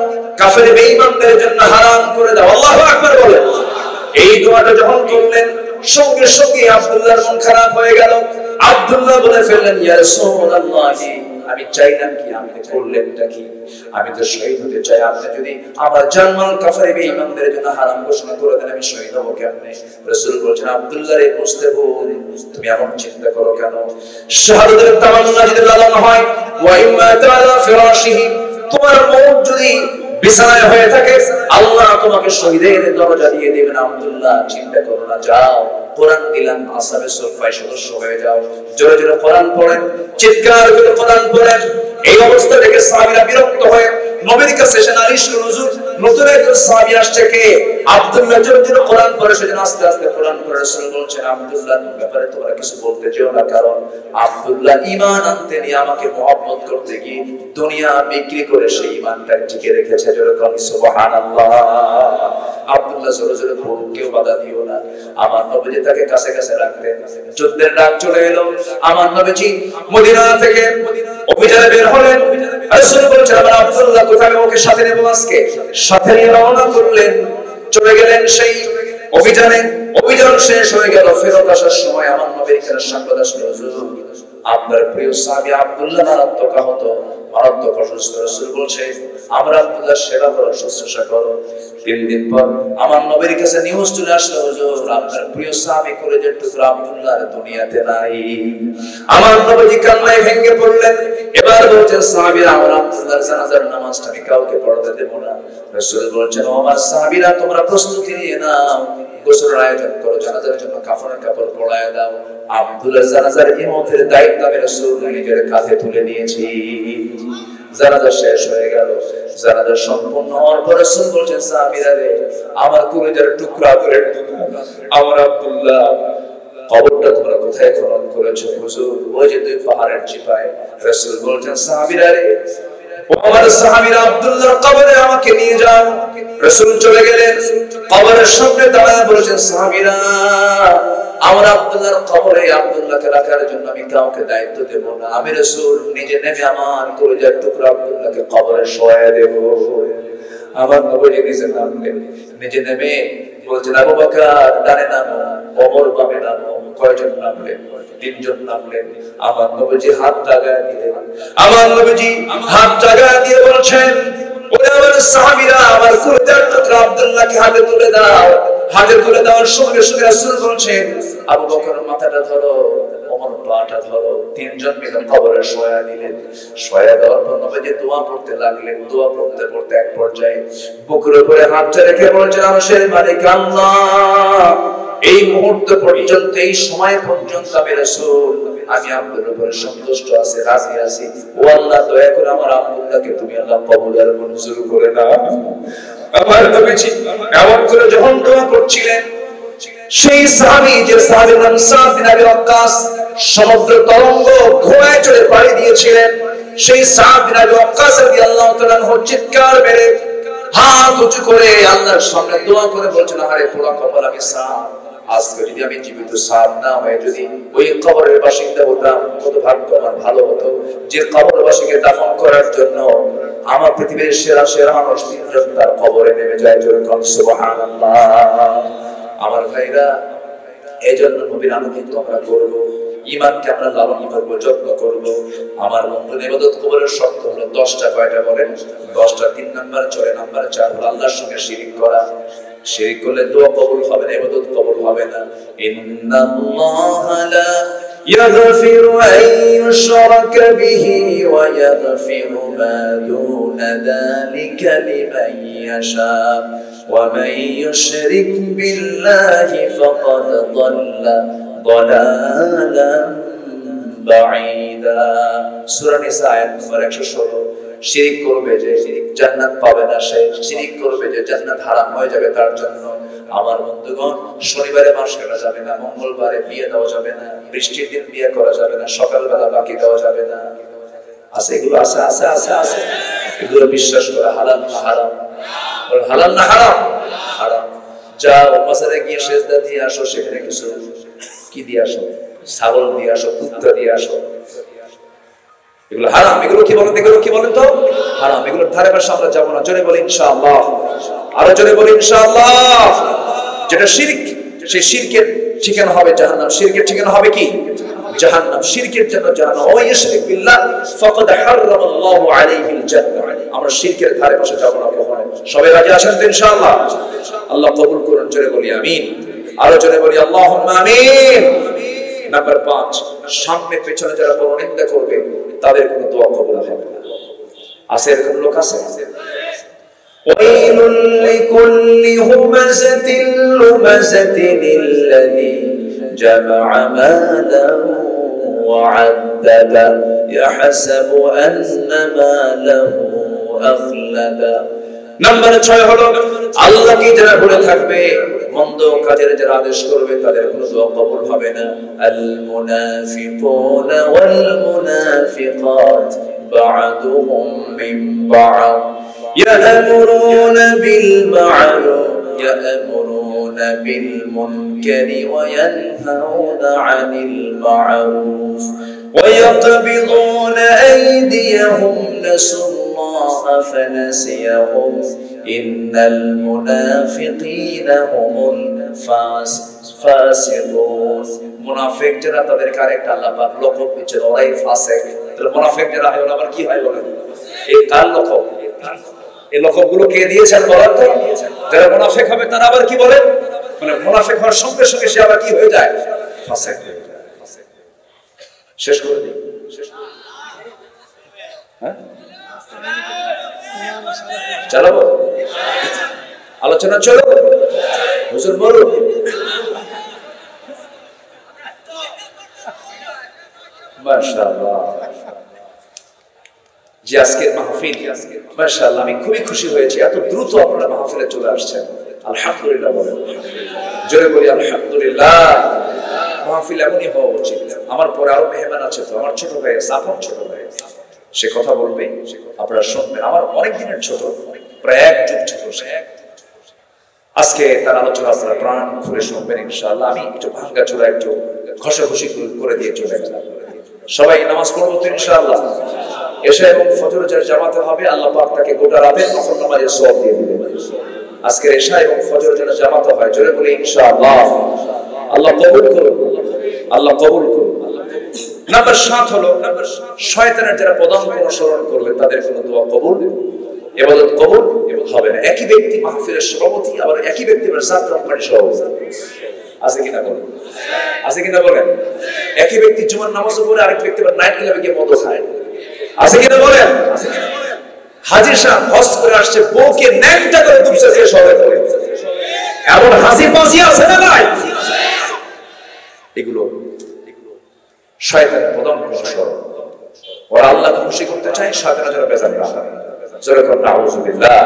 কাফের বেঈমানদের জন্য হারাম করে দাও। আল্লাহু আকবার বলেন। এই দোয়াটা যখন করলেন, সঙ্গে সঙ্গে আব্দুল্লাহর মন খারাপ হয়ে গেল। আব্দুল্লাহ বলে ফেললেন, ইয়া রাসূলুল্লাহ আমি চাইলাম কি, আপনি করলেনটা কি? আমি তো শহীদ হতে চাই, আপনি যদি আমার জানমাল কাফের বেঈমানদের জন্য হারাম ঘোষণা করে দেন আমি শহীদ হব কেমনে? রাসূল বলেন, আব্দুল্লাহ রে মুস্তাবুন তুমি এমন চিন্তা করো কেন? শাহাদাতের তামান্না যদি লালন হয়, ওয়া ইম্মা তাআলা ফিরাশিহি, তোমার মউত যদি বিছানায় হয়ে থাকে, আল্লাহ তোমাকে শহীদের দরজা দিয়ে দিবেন। আব্দুল্লাহ চিন্তা করো না, যাও কোরআন দিলাম, আসহাবে সুফায় সদস্য হয়ে যাও। জোরে জোরে কোরআন পড়েন, চিৎকার করে কোরআন পড়েন। এই অবস্থা থেকে সাহাবীরা বিরক্ত হয়ে নবীর কাছে এসে নালিশ করলেন, হুজুর নতুন একজন সাহাবী আসছে, কে? আব্দুল্লাহ। জোরে জোরে কোরআন পড়ে, সেজন্য আস্তে আস্তে কোরআন পড়ে। রাসূল বলেন, আব্দুল্লাহর ব্যাপারে তোমরা কিছু বলতে যেও না, কারণ আব্দুল্লাহ ঈমান আনতে নিয়ে আমাকে মহব্বত করতে গিয়ে দুনিয়া বিক্রি করে সেই ঈমানটা টিকে রেখেছে। জোরে বলেন সুবহানাল্লাহ। আব্দুল্লাহ জোরে জোরে বলুন, কেউ বাধা দিও না। আমার নবীজি তাকে কাছে কাছে রাখতেন। যুদ্ধের ডাক চলে এলো, আমার নবীজি মদিনা থেকে অভিযানে বের হলেন। রাসূল বলেন, আমার আব্দুল্লাহ কোথায়, ওকে সাথে নেব আজকে। সাথে নিয়ে রওনা করলেন, চলে গেলেন সেই অভিযানে। অভিযান শেষ হয়ে গেল, ফেরত আসার সময় আমার নবীর কাছে সংবাদ আসলো, হুজুর আপনার প্রিয় সাহাবী আব্দুল্লাহ মারাত্মক আহত, মারাত্মক অসুস্থ। রাসূল বলছেন, আমরা আব্দুল্লাহর সেবা করো, শুশ্রূষা করো। 3 দিন পর আমার নবীর কাছে নিউজ চলে আসলো, হুজুর আপনার প্রিয় সাহাবী কলেজের টুকরা আব্দুল্লাহ দুনিয়াতে নাই। আমার নবী কান্নায় ভেঙে পড়লেন। এবার বলছেন সাহাবীরা, আমার আব্দুল্লাহর জানাজার নামাজটা আমি কাউকে পড়াতে দেব না। রাসূল বলছেন, ও আমার সাহাবীরা, তোমরা প্রস্তুতি নিয়ে নাও, গোসলের আয়োজন করো, জানাজার জন্য কাফনের কাপড় পরায় দাও। আব্দুল্লাহর জানাজার ইমামতের দায়িত্ব আমি রাসূল নিজের কাঁধে তুলে নিয়েছি। জানাজা শেষ হয়ে গেল। জানাজা সম্পূর্ণ হওয়ার পর রাসূল বলছেন, সাহাবীরা রে, আমার কলিজার টুকরা করে আমার আব্দুল্লাহ কবরটা তোমরা কোথায় খনন করেছো? হুজুর, ওই যে দুই পাহাড়ের চিপায়। রাসূল বলছেন, সাহাবীরা রে, ও আমার সাহাবীরা, আব্দুল্লাহর কবরে আমাকে নিয়ে যাও। রাসূল চলে গেলেন, কবরের সামনে দাঁড়ায় বলেছেন, সাহাবীরা, আমার আব্দুল্লাহর কবরে আব্দুল্লাহকে রাখার জন্য আমি কাউকে দায়িত্ব দেব না। আমি রাসূল নিজে নেমে আমার কলিজার টুকরা আব্দুল্লাহকে কবরে শোয়ায় দেব। আমার নবী নিজে নামলেন, নিজে নেমে বলছেন, আবু বকর ডানে নামো, ওমর বামে নামো। কয়জন নামলেন? তিনজন নামলেন। আমার নবীজি হাত জাগায় দিলেন। আমার নবীজি হাত জাগায় দিয়ে বলছেন, ওরে আমার সাহাবীরা, আমার কলিজার টুকরা আব্দুল্লাহকে হাতে তুলে দাও। হাতে তুলে দেওয়ার সঙ্গে সঙ্গে রাসূল বলছেন, আবু বকর মাথাটা ধরো, ওমর পাটা ধরো। তিনজন মিলে কবরে শোয়া দিলেন। শোয়া দেওয়ার পর নবীজি দোয়া পড়তে লাগলেন। দোয়া পড়তে পড়তে এক পর্যায়ে বুকের উপরে হাতটা রেখে বলছেন, আরশের মালিক আল্লাহ, এই মুহূর্ত পর্যন্ত, এই সময় পর্যন্ত আমি রাসূল, আমি আপনার উপরে সন্তুষ্ট আছি, রাজি আছি। ও আল্লাহ, দয়া করে আমার আব্দুল্লাহকে তুমি আল্লাহ কবুল আর মঞ্জুর করে নাও। আমার নবীজি এমন করে যখন দোয়া করছিলেন, সেই সাহাবী, যে সাহাবীর নাম সাদ বিন আবি ওয়াক্কাস, সমুদ্র তরঙ্গ ঘোড়ায় চড়ে পাড়ি দিয়েছিলেন, সেই সাদ বিন আবি ওয়াক্কাস রাদিয়াল্লাহু তাআলা চিৎকার মেরে হাত উঁচু করে আল্লাহর সামনে দোয়া করে বলছেন, আরে পোড়া কপাল আমি সাদ, আজকে যদি আমি জীবিত সাদ না হয়ে যদি ওই কবরের বাসিন্দা হতাম, কত ভাগ্য আমার ভালো হতো। যে কবরবাসীকে দাফন করার জন্য আমার পৃথিবীর সেরা সেরা মানুষ তিনজন তার কবরে নেমে যায়। জোরে বলুন সুবহানাল্লাহ। আমার ভাইরা, এজন্য নবীর আনুগত্য আমরা করব, ঈমানকে আমরা লালন করব, যত্ন করব। আমার বন্ধু, ইবাদত কবুলের শর্ত হলো 10টা। কয়টা বলেন? 10টা। 3 নাম্বার, 4 নাম্বার, 4 হলো আল্লাহর সঙ্গে শিরক করা। শিরক করলে দোয়া কবুল হবে না, ইবাদত কবুল হবে না। ইন্নাল্লাহা লা ইয়াগফিরু আন ইউশরাকা বিহি ওয়া ইয়াগফিরু মা দুনা যালিকা লিমান ইয়াশা ওয়া মান ইউশরিক বিল্লাহি ফাকাদ যাল্লা দালালান বাঈদা। সূরা নিসা আয়াত নম্বর 116। শিরক করবে যে জান্নাত পাবে না, সে শিরক করবে যে জান্নাত হারাম হয়ে যাবে তার জন্য। আমার বন্ধুগণ, শনিবারে মাস কাটা যাবে না, মঙ্গলবারে বিয়ে দেওয়া যাবে না, বৃষ্টির দিন বিয়ে করা যাবে না, সকালবেলা বাকি দেওয়া যাবে না। আছে এগুলো? আছে আছে আছে আছে। এগুলো বিশ্বাস করে হালাল না হারাম? হালাল না হারাম? হারাম। যাও মাজারে গিয়ে সেজদা দিয়ে আসো, সেখানে কিছু কি দিয়ে আসো? ছাগল দিয়ে আসো, কুত্তা দিয়ে আসো। এগুলো হারাম। এগুলো কি বলেন? এগুলো কি বলেন তো? হারাম। এগুলোর ধারে পাশে আমরা যাবো না। জোরে বলি ইনশাআল্লাহ। আরো জোরে বলি ইনশাআল্লাহ। যেটা শিরক, সেই শিরকের ঠিকানা হবে জাহান্নাম। শিরকের ঠিকানা হবে কি? জাহান্নাম। শিরকের জন্য জাহান্নাম। ওয়া ইশরিক বিল্লাহ ফাকাদ হারামাল্লাহু আলাইহিল জান্নাহ। আমরা শিরকের ধারে পাশে যাব না কখনো। সবাই রাজি আছেন তো ইনশাআল্লাহ? আল্লাহ কবুল করুন। জোরে বলি আমিন। আরো জোরে বলি আল্লাহুম্মা আমিন। নাম্বার 5, সামনে পেছনে যারা পরনিন্দা করবে তাদের কোনো দোয়া কবুল হবে না। আছে এরকম লোক? আছে। ওয়াইলুল লিকুল্লি হুমাযাতিন লুমাযাতিন আল্লাযী জামা'a মালাহু ওয়া 'আদ্দাদা ইয়াহসাবু আন্না মালাহু আখলাদা। নাম্বার 6 হলো আল্লাহকে যারা ভুলে থাকবে, মন্দ কাজের যারা আদেশ করবে, তাদের কোনো দোয়া কবুল হবে না। আল মুনাফিকুনা ওয়াল মুনাফিকাত বা'দুহুম মিন বা'দ ইয়া'মুরুনা বিল মা'রুফ ইয়া'মুরুনা বিল মুনকারি ওয়া ইয়ানহাউনা 'আনিল মা'রুফ ওয়া ইয়াকবিদুনা আইদিয়াহুম নাসুল্লাহা ফানাসিয়াহুম ইন্নাল মুনাফিকিনা হুমুল ফাসিকুন। মুনাফিক যারা, তাদেরকে আরেকটা আল্লাহ পাক লকব দিয়েছেন, ওরাই ফাসিক। তাহলে মুনাফিক যারা হয় ওরা আবার কি হয় বলেন? এই কার লকব? এই লকবগুলো কে দিয়েছেন বলেন তো? যারা মুনাফিক হবে তারা আবার কি বলেন? মানে মুনাফিক হওয়ার সঙ্গে সঙ্গে সে আবার কি হয়ে যায়? ফাসিক হয়ে যায়। শেষ করে দিই। হ্যাঁ, চালাবো আলোচনা, চলো হুজুর বলুন। মাশাআল্লাহ, যে আজকের মাহফিল, মাশাআল্লাহ আমি খুবই খুশি হয়েছি, এত দ্রুত আপনারা মাহফিলে চলে আসছেন। আলহামদুলিল্লাহ বলেন, জোরে বলি আলহামদুলিল্লাহ। মাহফিল এমনই হওয়া উচিত। আমার পরে আরো মেহমান আছে, তো আমার ছোট ভাই আছে, আপন ছোট ভাই, সে কথা বলবে, আপনারা শুনবেন। আমার অনেক দিনের ছোট, প্রায় এক যুগ ছোট সে। আজকে তার আলোচনা আপনারা প্রাণ খুলে শুনবেন ইনশাআল্লাহ। আমি একটু ভাঙ্গা চোরা একটু ঘষাঘষি করে দিয়ে চলে গেলাম। সবাই নামাজ পড়বো তো ইনশাআল্লাহ। এশা এবং ফজর যার জামাতে হবে, আল্লাহ পাক তাকে গোটা রাতের নফল নামাজের সওয়াব দিয়ে দিবেন। আজকের এশা এবং ফজর যেন জামাতে হয়, জোরে বলি ইনশাআল্লাহ। আল্লাহ কবুল করুন, আল্লাহ কবুল করুন। নাম্বার 7 হলো শয়তানের যারা পদাঙ্ক অনুসরণ করবে তাদের কোনো দোয়া কবুল, ইবাদত কবুল হবে না। একই ব্যক্তি মাহফিলের সভাপতি, আবার একই ব্যক্তি জাত রহমানের সভাপতি, আছে কিনা বলেন? আছে কিনা বলেন? একই ব্যক্তি জুমার নামাজও পড়ে, আরেক ব্যক্তি আবার নাইট ক্লাবে গিয়ে মদ খায়, আছে কিনা বলেন? হাজী সাহেব হজ করে আসছে, বউকে ন্যাংটা করে দুবসা দিয়ে সবাই করে, এমন হাসি পাসি আছে না নাই? এগুলো শয়তানের পদাঙ্ক অনুসরণ। ওরা আল্লাহকে খুশি করতে চায়, শয়তানের জন্য বেজার না হয়। জোরে করুন নাউযুবিল্লাহ।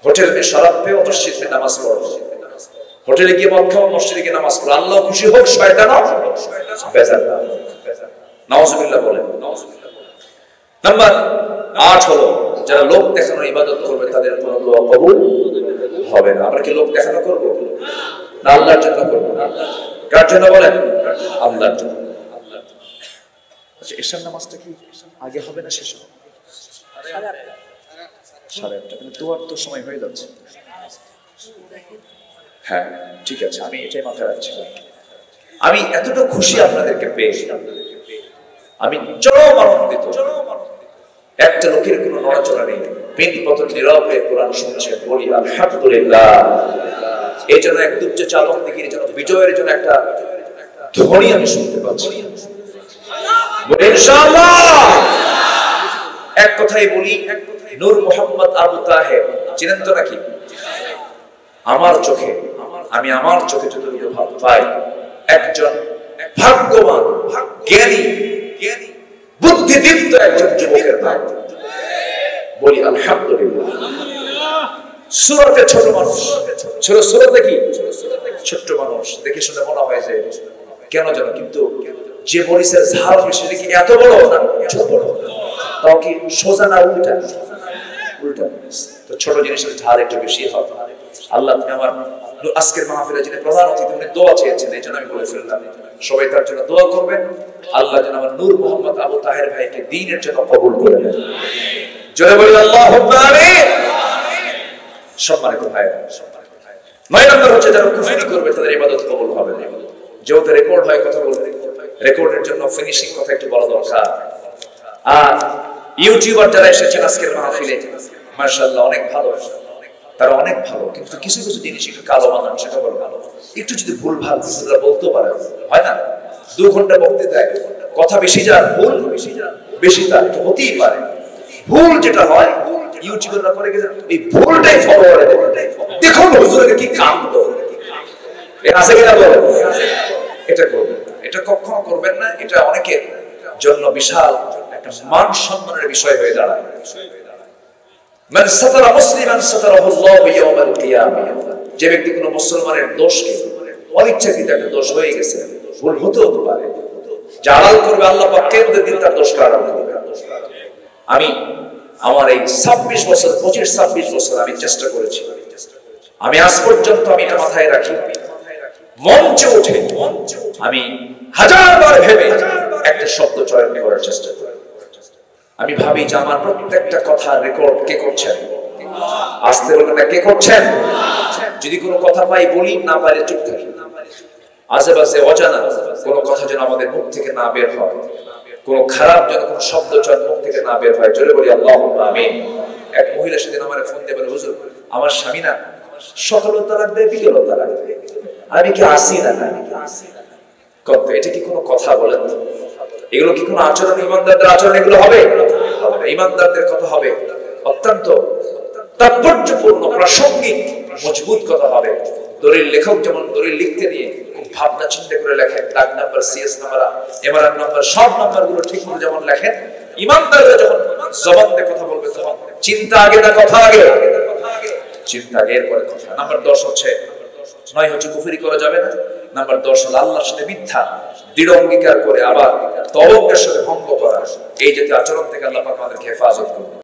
হোটেল মে শরাব পে মসজিদ মে নামাজ পড়ো, হোটেলে গিয়ে মদ খাও, মসজিদে গিয়ে নামাজ পড়ো, আল্লাহ খুশি হোক, শয়তানও বেজার না। নাউযুবিল্লাহ বলেন। নাম্বার 8 হলো যারা লোক দেখানোর ইবাদত করবে তাদের কোনো দোয়া কবুল হবে না। আমরা কি লোক দেখানো করব না আল্লাহর জন্য করব? কার জন্য বলেন? আল্লাহর জন্য। আচ্ছা, এশার নামাজটা কি আগে হবে না শেষ হবে? 8:30। কিন্তু দোয়ার তো সময় হয়ে যাচ্ছে। হ্যাঁ ঠিক আছে, আমি এটাই মাথায় রাখছি। আমি এতটা খুশি আপনাদেরকে পেয়ে, আমি চরম আনন্দিত। একটা লোকের কোনো নড়াচড়া নেই, পিন পতন নীরবে কোরআন শুনছেন, বলি আলহামদুলিল্লাহ। এই জন্য এক দুর্য চালক দেখি, এই জন্য বিজয়ের জন্য একটা ধ্বনি আমি শুনতে পাচ্ছি। ইনশাআল্লাহ এক কথাই বলি, নূর মোহাম্মদ আবু তাহের চিনেন তো নাকি? আমার চোখে, আমি আমার চোখে যতটুকু ভাব পাই, একজন ভাগ্যবান, জ্ঞানী, বুদ্ধিদীপ্ত একজন যুবকের নাম, বলি আলহামদুলিল্লাহ। সুরতে ছোট মানুষ, সুরতে কি ছোট্ট মানুষ, দেখে শুনে মনে হয় যে কেন যেন, কিন্তু যে মরিচের ঝাল বেশি দেখি এত বড় না ছোট, তাও কি সোজা না উল্টা? উল্টা। তো ছোট জিনিসের ঝাল একটু বেশি হয়। আল্লাহ তুমি আমার আজকের মাহফিলে যিনি প্রধান অতিথি, উনি দোয়া চেয়েছেন, এই জন্য আমি বলে ফেললাম, সবাই তার জন্য দোয়া করবেন। আল্লাহ যেন আমার নূর মোহাম্মদ আবু তাহের ভাইকে দ্বীনের জন্য কবুল করে নেন। জোরে বলি আল্লাহুম্মা আমিন। সম্মানিত ভাইরা, 9 নম্বর হচ্ছে যারা কুফরি করবে তাদের ইবাদত কবুল হবে না। যেহেতু রেকর্ড হয় কথা বলতে, রেকর্ডের জন্য ফিনিশিং কথা একটু বলা দরকার। আর ইউটিউবার যারা এসেছেন আজকের মাহফিলে, মাশাআল্লাহ অনেক ভালো, তারা অনেক ভালো, কিন্তু কিছু কিছু জিনিস একটু কালো বানান, সেটা বলো ভালো। একটু যদি ভুল ভাল বলতে পারে, হয় না 2 ঘন্টা বক্তৃতায় কথা বেশি যার, ভুল বেশি তার, হতেই পারে। ভুল যেটা হয় ইউটিউবাররা করে গেছে, এই ভুলটাই ফরওয়ার্ডে দেবে, দেখুন হুজুরের কি কাণ্ড, আছে কিনা বলো? এটা করবেন, এটা কখনো করবেন না। এটা অনেকের জন্য বিশাল একটা মান সম্মানের বিষয় হয়ে দাঁড়ায়। মান সাতারা মুসলিমান সাতারাহুল্লাহু ইয়াওমাল কিয়ামাহ। যে ব্যক্তি কোনো মুসলমানের দোষকে, অনিচ্ছাকৃত একটা দোষ হয়ে গেছে, ভুল হতেও পারে, জালাল করবে আল্লাহ পাক কিয়ামতের দিন তার দোষকে আড়াল করবে। আমি আমার এই 26 বছর 25-26 বছর আমি চেষ্টা করেছি, আমি আজ পর্যন্ত আমি এটা মাথায় রাখি, মঞ্চে উঠে আমি 1000 বার ভেবে একটা শব্দ চয়ন করার চেষ্টা করি। আমি ভাবি যে আমার প্রত্যেকটা কথা রেকর্ড কে করছেন? আসতে বলবেন না, কে করছেন? যদি কোনো কথা পাই বলি, না পাইলে চুপ থাকি। আশেপাশে অজানা কোনো কথা যেন আমাদের মুখ থেকে না বের হয়, কোনো খারাপ যেন কোনো শব্দ চয়ন মুখ থেকে না বের হয়। জোরে বলি আল্লাহুম্মা আমিন। এক মহিলা সেদিন আমার ফোন দিয়ে বলে, হুজুর আমার স্বামী না সকালও তালাক দেয়, বিকেলও তালাক দেয়, আমি কি আসি না? কত, এটা কি কোনো কথা বলেন? এগুলো কি কোনো আচরণ? ইমানদারদের আচরণ এগুলো হবে? হবে, ইমানদারদের কথা হবে অত্যন্ত তাৎপর্যপূর্ণ, প্রাসঙ্গিক, মজবুত কথা হবে। দলিল লেখক যেমন দলিল লিখতে নিয়ে খুব ভাবনা চিন্তা করে লেখেন, দাগ number, CS number, MRN number, সব নাম্বারগুলো ঠিক মতো যেমন লেখেন, ইমানদাররা যখন জবান দিয়ে কথা বলবে তখন চিন্তা আগে না কথা আগে? চিন্তা আগে, এরপরে কথা। নাম্বার 10 হচ্ছে, 9 হচ্ছে কুফরি করা যাবে না। নাম্বার 10 হলো আল্লাহর সাথে মিথ্যা দৃঢ় অঙ্গীকার করে আবার তওয়াক্কুলের সাথে ভঙ্গ করা। এই জাতীয় আচরণ থেকে আল্লাহ পাক আমাদেরকে হেফাজত করুন।